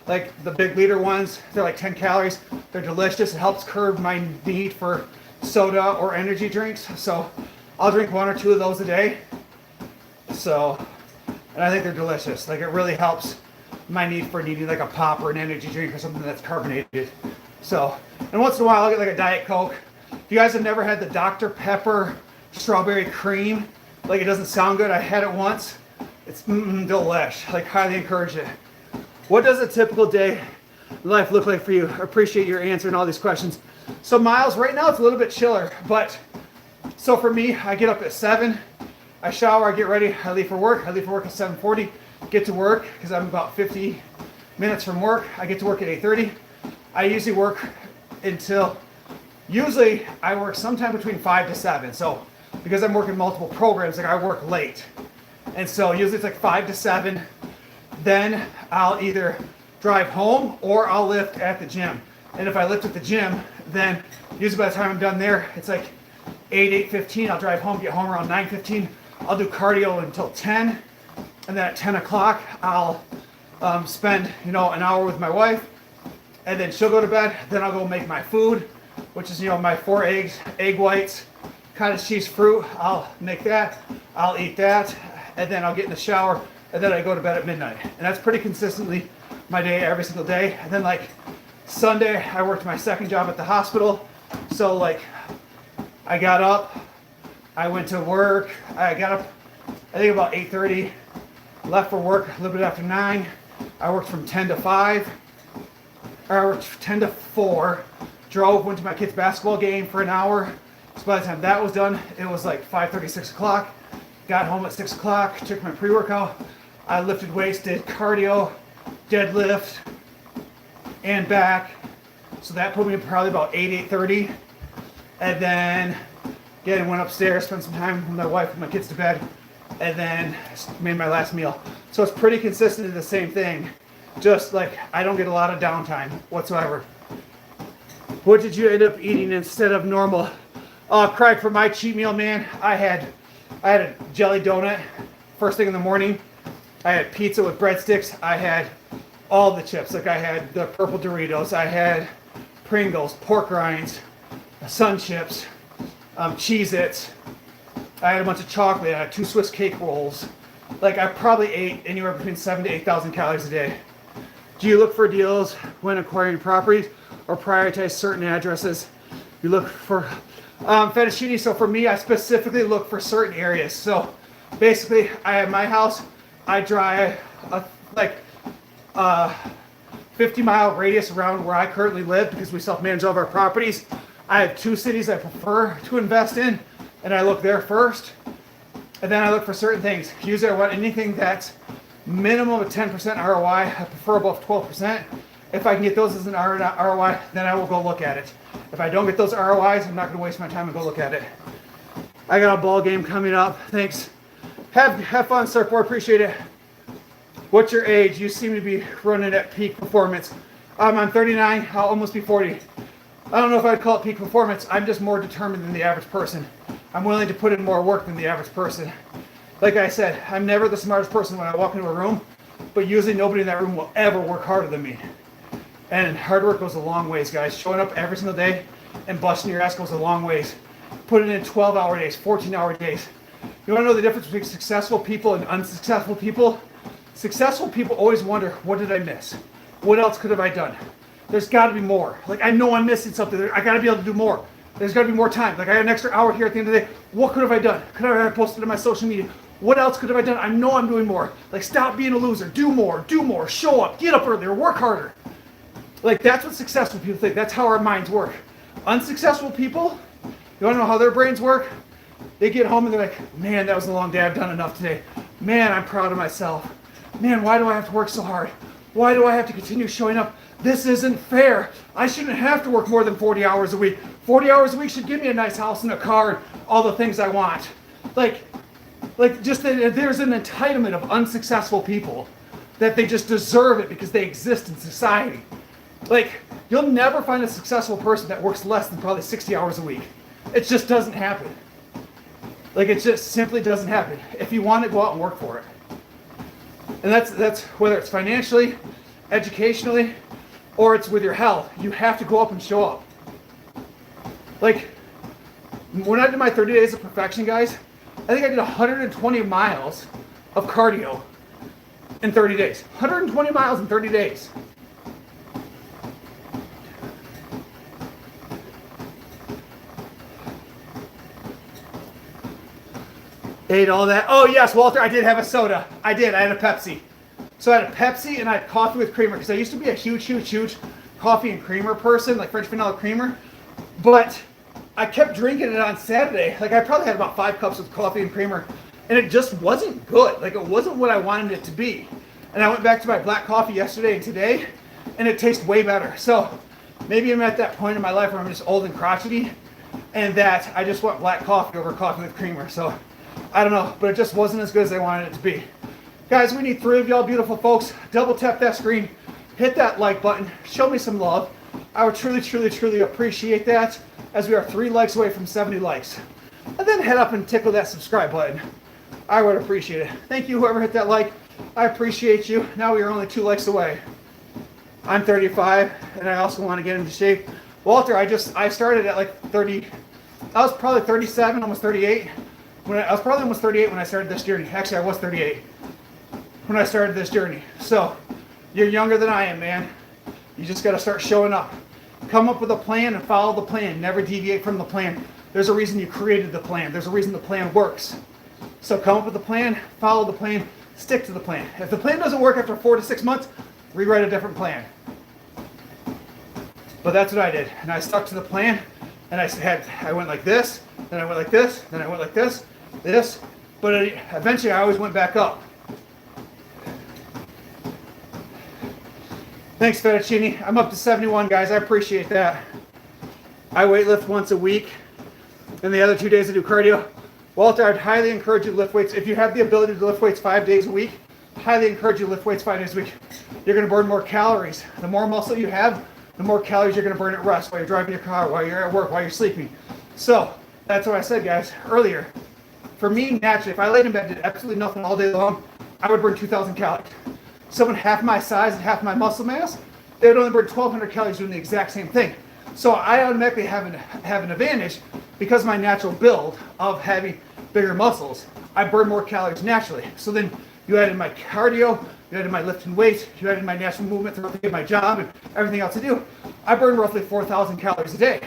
like the big liter ones. They're like 10 calories. They're delicious. It helps curb my need for soda or energy drinks. So I'll drink 1 or 2 of those a day. So, and I think they're delicious. Like it really helps my need for needing like a pop or an energy drink or something that's carbonated. So, and once in a while I'll get like a Diet Coke. If you guys have never had the Dr. Pepper strawberry cream, like it doesn't sound good. I had it once. It's delish. Like highly encourage it. What does a typical day in life look like for you? I appreciate your answering all these questions. So Miles, right now it's a little bit chiller, but so for me, I get up at 7, I shower, I get ready, I leave for work. I leave for work at 7:40, get to work because I'm about 50 minutes from work. I get to work at 8:30. I usually work until, usually I work sometime between 5 to 7. So because I'm working multiple programs, like I work late. And so usually it's like 5 to 7. Then I'll either drive home or I'll lift at the gym. And if I lift at the gym, then usually by the time I'm done there, it's like 8:15. I'll drive home, get home around 9:15. I'll do cardio until 10. And then at 10 o'clock, I'll spend, an hour with my wife. And then she'll go to bed. Then I'll go make my food, which is, my 4 eggs, egg whites, cottage cheese fruit. I'll make that. I'll eat that. And then I'll get in the shower. And then I go to bed at midnight. And that's pretty consistently my day every single day. And then like Sunday, I worked my second job at the hospital. So like I got up, I went to work. I got up, I think about 8:30, left for work a little bit after 9. I worked from 10 to 5. I worked 10 to 4. Drove, went to my kid's basketball game for an hour. So by the time that was done, it was like 5:30, 6 o'clock. Got home at 6 o'clock, took my pre-workout. I lifted weights, did cardio, deadlift, and back. So that put me probably about 8:30. And then, again, went upstairs, spent some time with my wife, put my kids to bed, and then made my last meal. So it's pretty consistently the same thing. Just like I don't get a lot of downtime whatsoever. What did you end up eating instead of normal? Craig, for my cheat meal, man, I had a jelly donut first thing in the morning. I had pizza with breadsticks. I had all the chips. Like I had the purple Doritos. I had Pringles, pork rinds, Sun Chips, Cheez-Its. I had a bunch of chocolate. I had 2 Swiss cake rolls. Like I probably ate anywhere between 7,000 to 8,000 calories a day. Do you look for deals when acquiring properties or prioritize certain addresses? You look for fettuccine. So for me, I specifically look for certain areas. So basically, I have my house. I drive a 50-mile radius around where I currently live because we self-manage all of our properties. I have 2 cities I prefer to invest in, and I look there first. And then I look for certain things. Usually I want anything that's minimum of 10% ROI. I prefer above 12%. If I can get those as an ROI, then I will go look at it. If I don't get those ROIs, I'm not going to waste my time and go look at it. I got a ball game coming up. Thanks. Have fun, surfboard. Appreciate it. What's your age? You seem to be running at peak performance. I'm 39. I'll almost be 40. I don't know if I'd call it peak performance. I'm just more determined than the average person. I'm willing to put in more work than the average person. Like I said, I'm never the smartest person when I walk into a room, but usually nobody in that room will ever work harder than me. And hard work goes a long ways, guys. Showing up every single day and busting your ass goes a long ways. Putting in 12-hour days, 14-hour days. You want to know the difference between successful people and unsuccessful people? Successful people always wonder, what did I miss? What else could have I done? There's got to be more. Like, I know I'm missing something. I got to be able to do more. There's got to be more time. Like, I had an extra hour here at the end of the day. What could have I done? Could I have posted on my social media? what else could have I done? I know I'm doing more. Like, stop being a loser. Do more, show up, get up earlier, work harder. Like, that's what successful people think. That's how our minds work. Unsuccessful people, you want to know how their brains work? They get home and they're like, man, that was a long day. I've done enough today. Man, I'm proud of myself. Man, why do I have to work so hard? Why do I have to continue showing up? This isn't fair. I shouldn't have to work more than 40 hours a week. 40 hours a week should give me a nice house and a car and all the things I want. Like just that there's an entitlement of unsuccessful people that they just deserve it because they exist in society. Like, you'll never find a successful person that works less than probably 60 hours a week. It just doesn't happen. Like, it just simply doesn't happen. If you want to, go out and work for it. And that's whether it's financially, educationally, or it's with your health. You have to go up and show up. Like, when I did my 30 days of perfection, guys, I think I did 120 miles of cardio in 30 days. 120 miles in 30 days. Ate all that. Oh yes, Walter, I did have a soda. I did. I had a Pepsi. So I had a Pepsi and I had coffee with creamer because I used to be a huge coffee and creamer person, like French vanilla creamer. But I kept drinking it on Saturday. Like, I probably had about 5 cups of coffee and creamer, and it just wasn't good. Like, it wasn't what I wanted it to be. And I went back to my black coffee yesterday and today, and it tastes way better. So maybe I'm at that point in my life where I'm just old and crotchety, and that I just want black coffee over coffee with creamer. So I don't know, but it just wasn't as good as I wanted it to be. Guys, we need 3 of y'all beautiful folks. Double tap that screen, hit that like button, show me some love. I would truly appreciate that, as we are 3 likes away from 70 likes. And then head up and tickle that subscribe button. I would appreciate it. Thank you, whoever hit that like. I appreciate you. Now we are only 2 likes away. I'm 35, and I also want to get into shape. Walter, I started at like 30. I was probably 37, almost 38. I was probably almost 38 when I started this journey. Actually, I was 38 when I started this journey. So, you're younger than I am, man. You just got to start showing up. Come up with a plan and follow the plan. Never deviate from the plan. There's a reason you created the plan. There's a reason the plan works. So come up with a plan, follow the plan, stick to the plan. If the plan doesn't work after 4 to 6 months, rewrite a different plan. But that's what I did. And I stuck to the plan, and I went like this, then I went like this, then I went like this, but eventually I always went back up. Thanks, Fettuccine. I'm up to 71, guys. I appreciate that. I weightlift once a week, and the other 2 days I do cardio. Walter, I'd highly encourage you to lift weights. If you have the ability to lift weights 5 days a week, highly encourage you to lift weights 5 days a week. You're going to burn more calories. The more muscle you have, the more calories you're going to burn at rest, while you're driving your car, while you're at work, while you're sleeping. So, that's what I said, guys, earlier. For me, naturally, if I laid in bed and did absolutely nothing all day long, I would burn 2,000 calories. Someone half my size and half my muscle mass, they would only burn 1,200 calories doing the exact same thing. So I automatically have an advantage because of my natural build of having bigger muscles. I burn more calories naturally. So then you add in my cardio, you add in my lifting weights, you add in my natural movement throughout my job and everything else I do. I burn roughly 4,000 calories a day.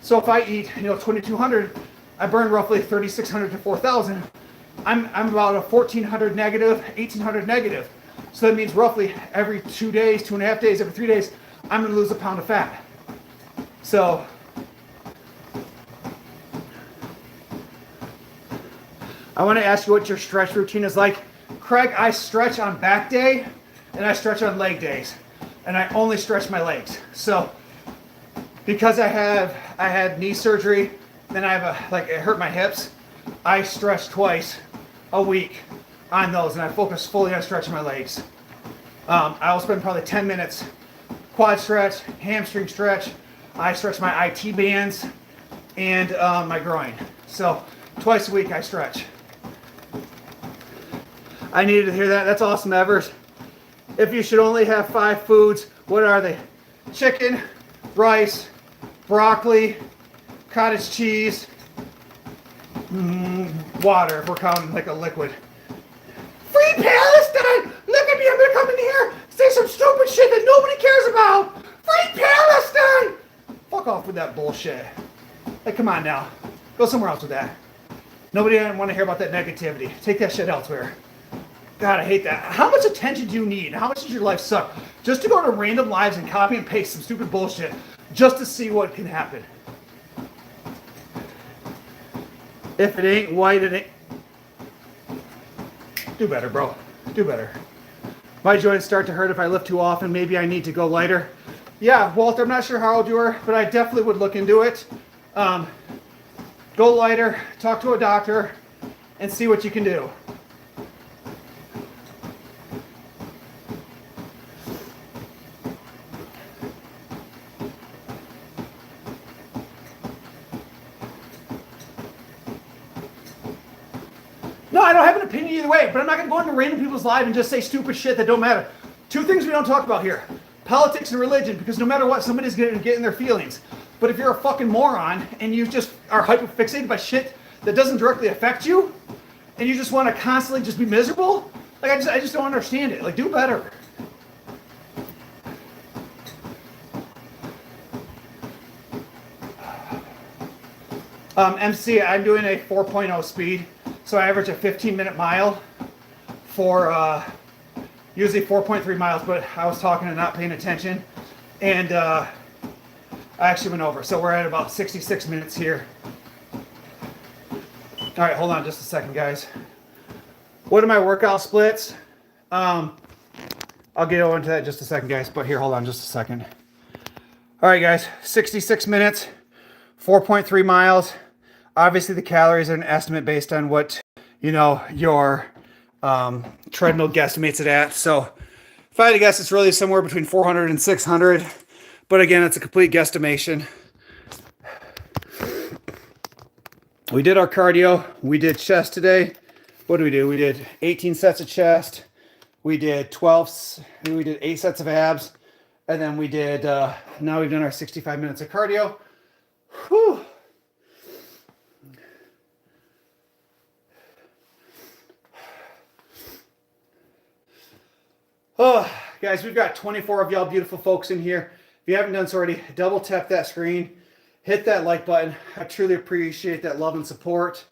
So if I eat, 2,200, I burn roughly 3,600 to 4,000. I'm about a 1,400 negative, 1,800 negative. So that means roughly every 2 days, 2.5 days, every 3 days, I'm going to lose a pound of fat. So, I want to ask you what your stretch routine is like. Craig, I stretch on back day, and I stretch on leg days. And I only stretch my legs. So, because I had knee surgery, then I have it hurt my hips, I stretch twice a week on those, and I focus fully on stretching my legs. I'll spend probably 10 minutes quad stretch, hamstring stretch. I stretch my IT bands and my groin. So twice a week I stretch. I needed to hear that. That's awesome, Evers. If you should only have 5 foods, what are they? Chicken, rice, broccoli, cottage cheese, water, if we're counting like a liquid. Free Palestine! Look at me, I'm gonna come in here, say some stupid shit that nobody cares about! Free Palestine! Fuck off with that bullshit. Like, come on now. Go somewhere else with that. Nobody want to hear about that negativity. Take that shit elsewhere. God, I hate that. How much attention do you need? How much does your life suck? Just to go to random lives and copy and paste some stupid bullshit just to see what can happen. If it ain't white, it ain't... Do better, bro. Do better. My joints start to hurt if I lift too often. Maybe I need to go lighter. Yeah, Walter, I'm not sure how old you are, but I definitely would look into it. Go lighter, talk to a doctor, and see what you can do. No, I don't have an opinion either way, but I'm not going to go into random people's lives and just say stupid shit that don't matter. Two things we don't talk about here. Politics and religion, because no matter what, somebody's going to get in their feelings. But if you're a fucking moron and you just are hyper-fixated by shit that doesn't directly affect you, and you just want to constantly just be miserable, like I just don't understand it. Like, do better. MC, I'm doing a 4.0 speed, so I average a 15-minute mile for usually 4.3 miles, but I was talking and not paying attention, and I actually went over. So we're at about 66 minutes here. All right, hold on just a second, guys. What are my workout splits? I'll get over into that in just a second, guys, but here, hold on just a second. All right, guys, 66 minutes, 4.3 miles. Obviously, the calories are an estimate based on what, you know, your treadmill guesstimates it at. So if I had to guess, it's really somewhere between 400 and 600. But again, it's a complete guesstimation. We did our cardio. We did chest today. What did we do? We did 18 sets of chest. We did 8 sets of abs. And then we did, now we've done our 65 minutes of cardio. Whew. Oh, guys, we've got 24 of y'all beautiful folks in here. If you haven't done so already, double tap that screen. Hit that like button. I truly appreciate that love and support.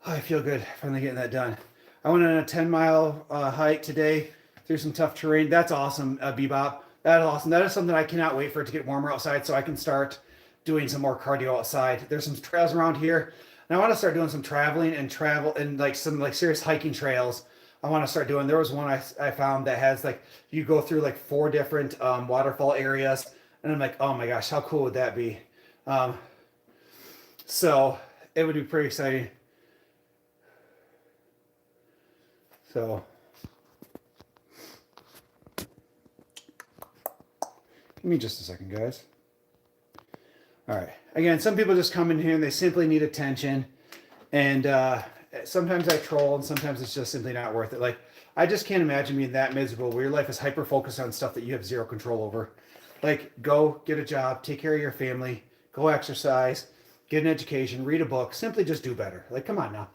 Oh, I feel good finally getting that done. I went on a 10-mile hike today through some tough terrain. That's awesome, Bebop. That is awesome. That is something I cannot wait for it to get warmer outside so I can start doing some more cardio outside. There's some trails around here, and I want to start doing some traveling and like some like serious hiking trails. I want to start doing. There was one I found that has like you go through like 4 different waterfall areas, and I'm like, oh my gosh, how cool would that be? So it would be pretty exciting. So give me just a second, guys. All right. Again, some people just come in here and they simply need attention, and sometimes I troll, and sometimes it's just simply not worth it. Like, I just can't imagine being that miserable where your life is hyper focused on stuff that you have zero control over. Like, go get a job, take care of your family, go exercise, get an education, read a book, simply just do better. Like, come on now.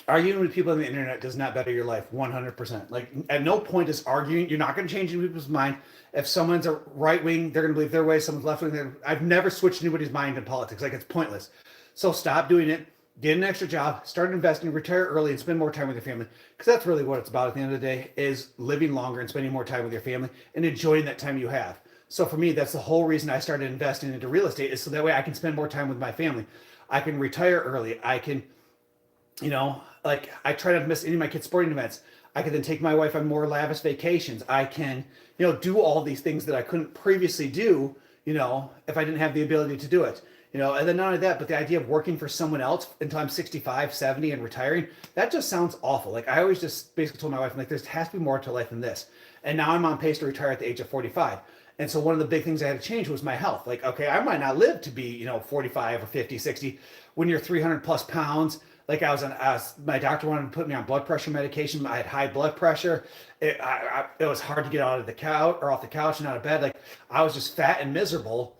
Arguing with people on the internet does not better your life 100%. Like, at no point is arguing. You're not going to change people's mind. If someone's a right wing, they're going to believe their way. Someone's left wing. I've never switched anybody's mind in politics. Like, it's pointless. So stop doing it. Get an extra job. Start investing. Retire early and spend more time with your family. Because that's really what it's about at the end of the day, is living longer and spending more time with your family and enjoying that time you have. So for me, that's the whole reason I started investing into real estate, is so that way I can spend more time with my family. I can retire early. I can, you know, like, I try not to miss any of my kids' sporting events. I can then take my wife on more lavish vacations. I can, you know, do all these things that I couldn't previously do, you know, if I didn't have the ability to do it. You know, and then not only that, but the idea of working for someone else until I'm 65, 70 and retiring, that just sounds awful. Like, I always just basically told my wife, I'm like, there has to be more to life than this. And now I'm on pace to retire at the age of 45. And so one of the big things I had to change was my health. Like, okay, I might not live to be, you know, 45 or 50, 60. When you're 300 plus pounds, like my doctor wanted to put me on blood pressure medication. I had high blood pressure. It was hard to get out of the couch or off the couch and out of bed. Like, I was just fat and miserable.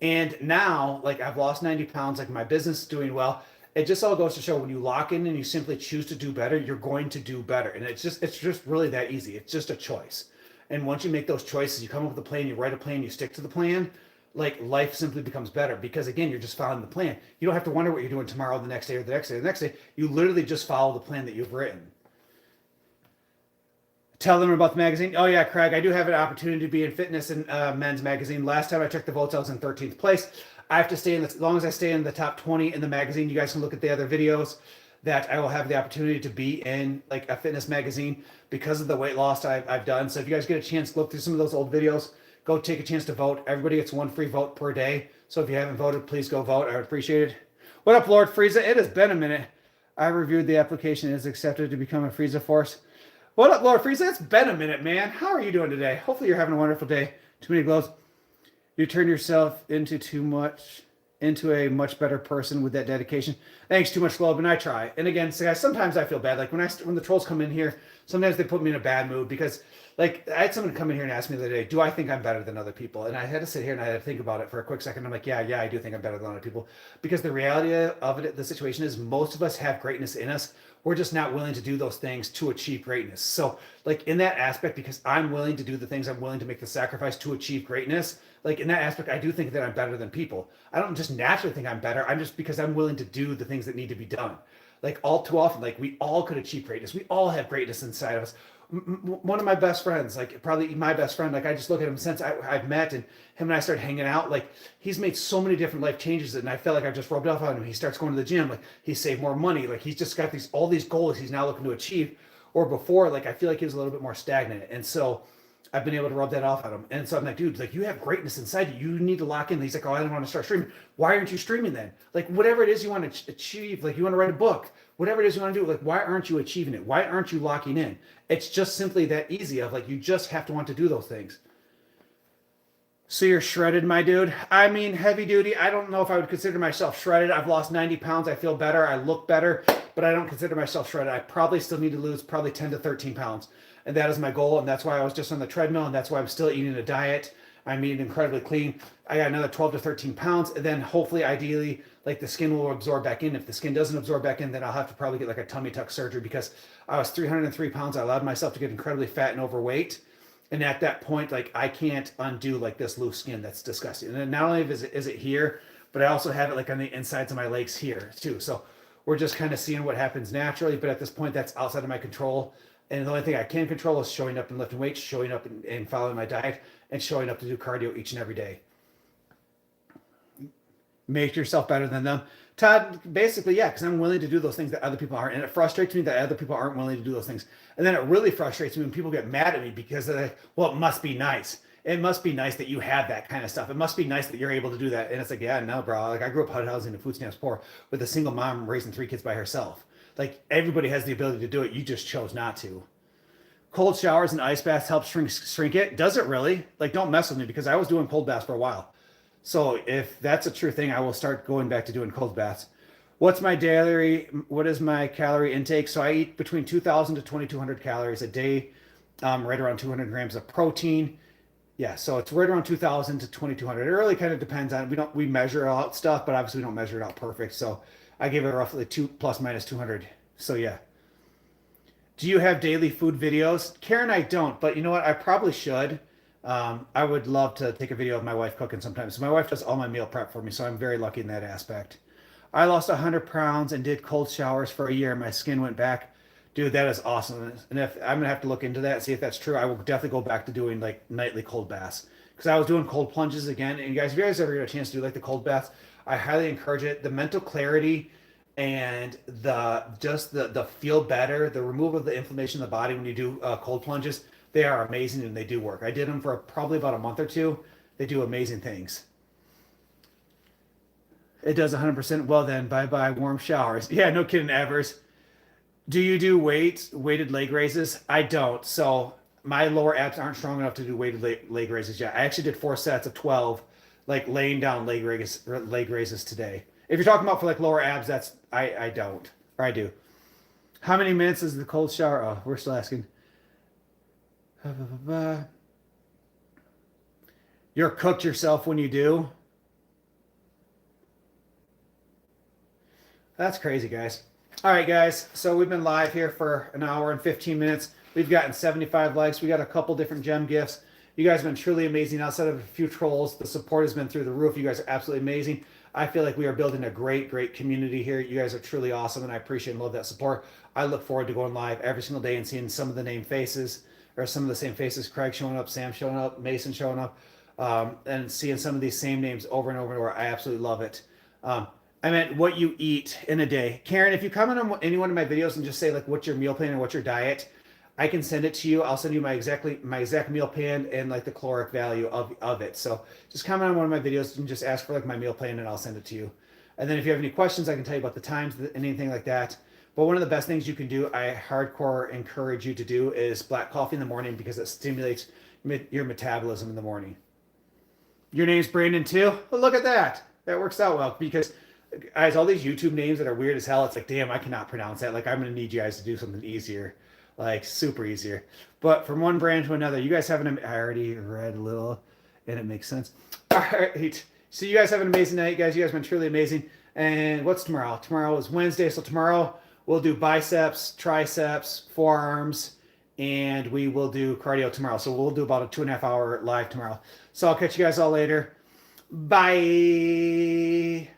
And now, like, I've lost 90 pounds. Like, my business is doing well. It just all goes to show, when you lock in and you simply choose to do better, you're going to do better. And it's just really that easy. It's just a choice. And once you make those choices, you come up with a plan, you write a plan, you stick to the plan. like life simply becomes better because again, you're just following the plan. You don't have to wonder what you're doing tomorrow, the next day, or the next day, or the next day. You literally just follow the plan that you've written. Tell them about the magazine. Oh yeah, Craig, I do have an opportunity to be in fitness and men's magazine. Last time I checked the votes, I was in 13th place. I have to stay in as long as I stay in the top 20 in the magazine. You guys can look at the other videos that I will have the opportunity to be in like a fitness magazine because of the weight loss I've done. So if you guys get a chance to look through some of those old videos, go take a chance to vote. Everybody gets one free vote per day. So if you haven't voted, please go vote. I would appreciate it. What up, Lord Frieza? It has been a minute. I reviewed the application. It is accepted to become a Frieza Force. What up, Lord Frieza? It's been a minute, man. How are you doing today? Hopefully you're having a wonderful day. Too many glows. You turn yourself into a much better person with that dedication. Thanks, Too Much Globe, and I try. And again, guys, sometimes I feel bad. Like when the trolls come in here, sometimes they put me in a bad mood because, like, I had someone come in here and ask me the other day, "Do I think I'm better than other people?" And I had to sit here and I had to think about it for a quick second. I'm like, yeah, I do think I'm better than other people because the reality of it, the situation is, most of us have greatness in us. We're just not willing to do those things to achieve greatness. So, like in that aspect, because I'm willing to do the things, I'm willing to make the sacrifice to achieve greatness. Like in that aspect, I do think that I'm better than people. I don't just naturally think I'm better. I'm just because I'm willing to do the things that need to be done. Like all too often, like we all could achieve greatness. We all have greatness inside of us. One of my best friends, like probably my best friend, like I just look at him since I've met and him and I started hanging out. Like he's made so many different life changes, and I felt like I've just rubbed off on him. He starts going to the gym, like he's saved more money, like he's just got all these goals he's now looking to achieve. Or before, like I feel like he was a little bit more stagnant, and so I've been able to rub that off on him. And so I'm like, dude, like you have greatness inside you. You need to lock in. He's like, oh, I don't want to start streaming. Why aren't you streaming then? Like whatever it is you want to achieve, like you want to write a book, whatever it is you want to do, like why aren't you achieving it? Why aren't you locking in? It's just simply that easy of like, you just have to want to do those things. So you're shredded, my dude. I mean, heavy duty. I don't know if I would consider myself shredded. I've lost 90 pounds. I feel better. I look better, but I don't consider myself shredded. I probably still need to lose probably 10 to 13 pounds. And that is my goal. And that's why I was just on the treadmill. And that's why I'm still eating a diet. I'm eating incredibly clean. I got another 12 to 13 pounds. And then hopefully, ideally, like the skin will absorb back in. If the skin doesn't absorb back in, then I'll have to probably get like a tummy tuck surgery because I was 303 pounds. I allowed myself to get incredibly fat and overweight. And at that point, like I can't undo like this loose skin. That's disgusting. And then not only is it here, but I also have it like on the insides of my legs here too. So we're just kind of seeing what happens naturally. But at this point, that's outside of my control. And the only thing I can control is showing up and lifting weights, showing up and following my diet, and showing up to do cardio each and every day. Make yourself better than them. Todd, basically, yeah, because I'm willing to do those things that other people aren't. And it frustrates me that other people aren't willing to do those things. And then it really frustrates me when people get mad at me because they're like, well, it must be nice. It must be nice that you have that kind of stuff. It must be nice that you're able to do that. And it's like, yeah, no, bro. Like I grew up HUD housing and food stamps poor with a single mom raising 3 kids by herself. Like everybody has the ability to do it. You just chose not to. Cold showers and ice baths help shrink it. Does it really? Like, don't mess with me because I was doing cold baths for a while. So if that's a true thing, I will start going back to doing cold baths. What is my calorie intake? So I eat between 2,000 to 2,200 calories a day, right around 200 grams of protein. Yeah, so it's right around 2,000 to 2,200. It really kind of depends on, we measure out stuff, but obviously we don't measure it out perfect. So I give it roughly 2 plus minus 200. So yeah. Do you have daily food videos? Karen, I don't, but you know what? I probably should. I would love to take a video of my wife cooking sometimes. So my wife does all my meal prep for me, so I'm very lucky in that aspect. I lost 100 pounds and did cold showers for a year. My skin went back. Dude, that is awesome. And if I'm gonna have to look into that, see if that's true, I will definitely go back to doing like nightly cold baths because I was doing cold plunges again. And you guys, if you guys ever get a chance to do like the cold baths, I highly encourage it. The mental clarity and the feel better, the removal of the inflammation in the body when you do cold plunges, they are amazing and they do work. I did them for probably about a month or two. They do amazing things. It does 100%. Well then, bye-bye warm showers. Yeah, no kidding, Evers. Do you do weighted leg raises? I don't. So my lower abs aren't strong enough to do weighted leg raises yet. I actually did 4 sets of 12, like laying down leg raises today. If you're talking about for like lower abs, I don't. Or I do. How many minutes is the cold shower? Oh, we're still asking. You're cooked yourself when you do? That's crazy, guys. All right, guys. So we've been live here for an hour and 15 minutes. We've gotten 75 likes. We got a couple different gem gifts. You guys have been truly amazing. Outside of a few trolls, the support has been through the roof. You guys are absolutely amazing. I feel like we are building a great, great community here. You guys are truly awesome, and I appreciate and love that support. I look forward to going live every single day and seeing some of the name faces, or some of the same faces, Craig showing up, Sam showing up, Mason showing up, and seeing some of these same names over and over and over. I absolutely love it. I meant what you eat in a day. Karen, if you comment on any one of my videos and just say like what's your meal plan and what's your diet, I can send it to you. I'll send you my exact meal plan and like the caloric value of it. So just comment on one of my videos and just ask for like my meal plan and I'll send it to you. And then if you have any questions, I can tell you about the times, anything like that. But one of the best things you can do, I hardcore encourage you to do, is black coffee in the morning because it stimulates your metabolism in the morning. Your name's Brandon too? Well, look at that. That works out well because guys, all these YouTube names that are weird as hell, it's like, damn, I cannot pronounce that. Like, I'm going to need you guys to do something easier, like super easier. But from one brand to another, you guys have an, I already read a little and it makes sense. All right. So you guys have an amazing night, guys. You guys have been truly amazing. And what's tomorrow? Tomorrow is Wednesday. So tomorrow we'll do biceps, triceps, forearms, and we will do cardio tomorrow. So we'll do about a 2.5 hour live tomorrow. So I'll catch you guys all later. Bye.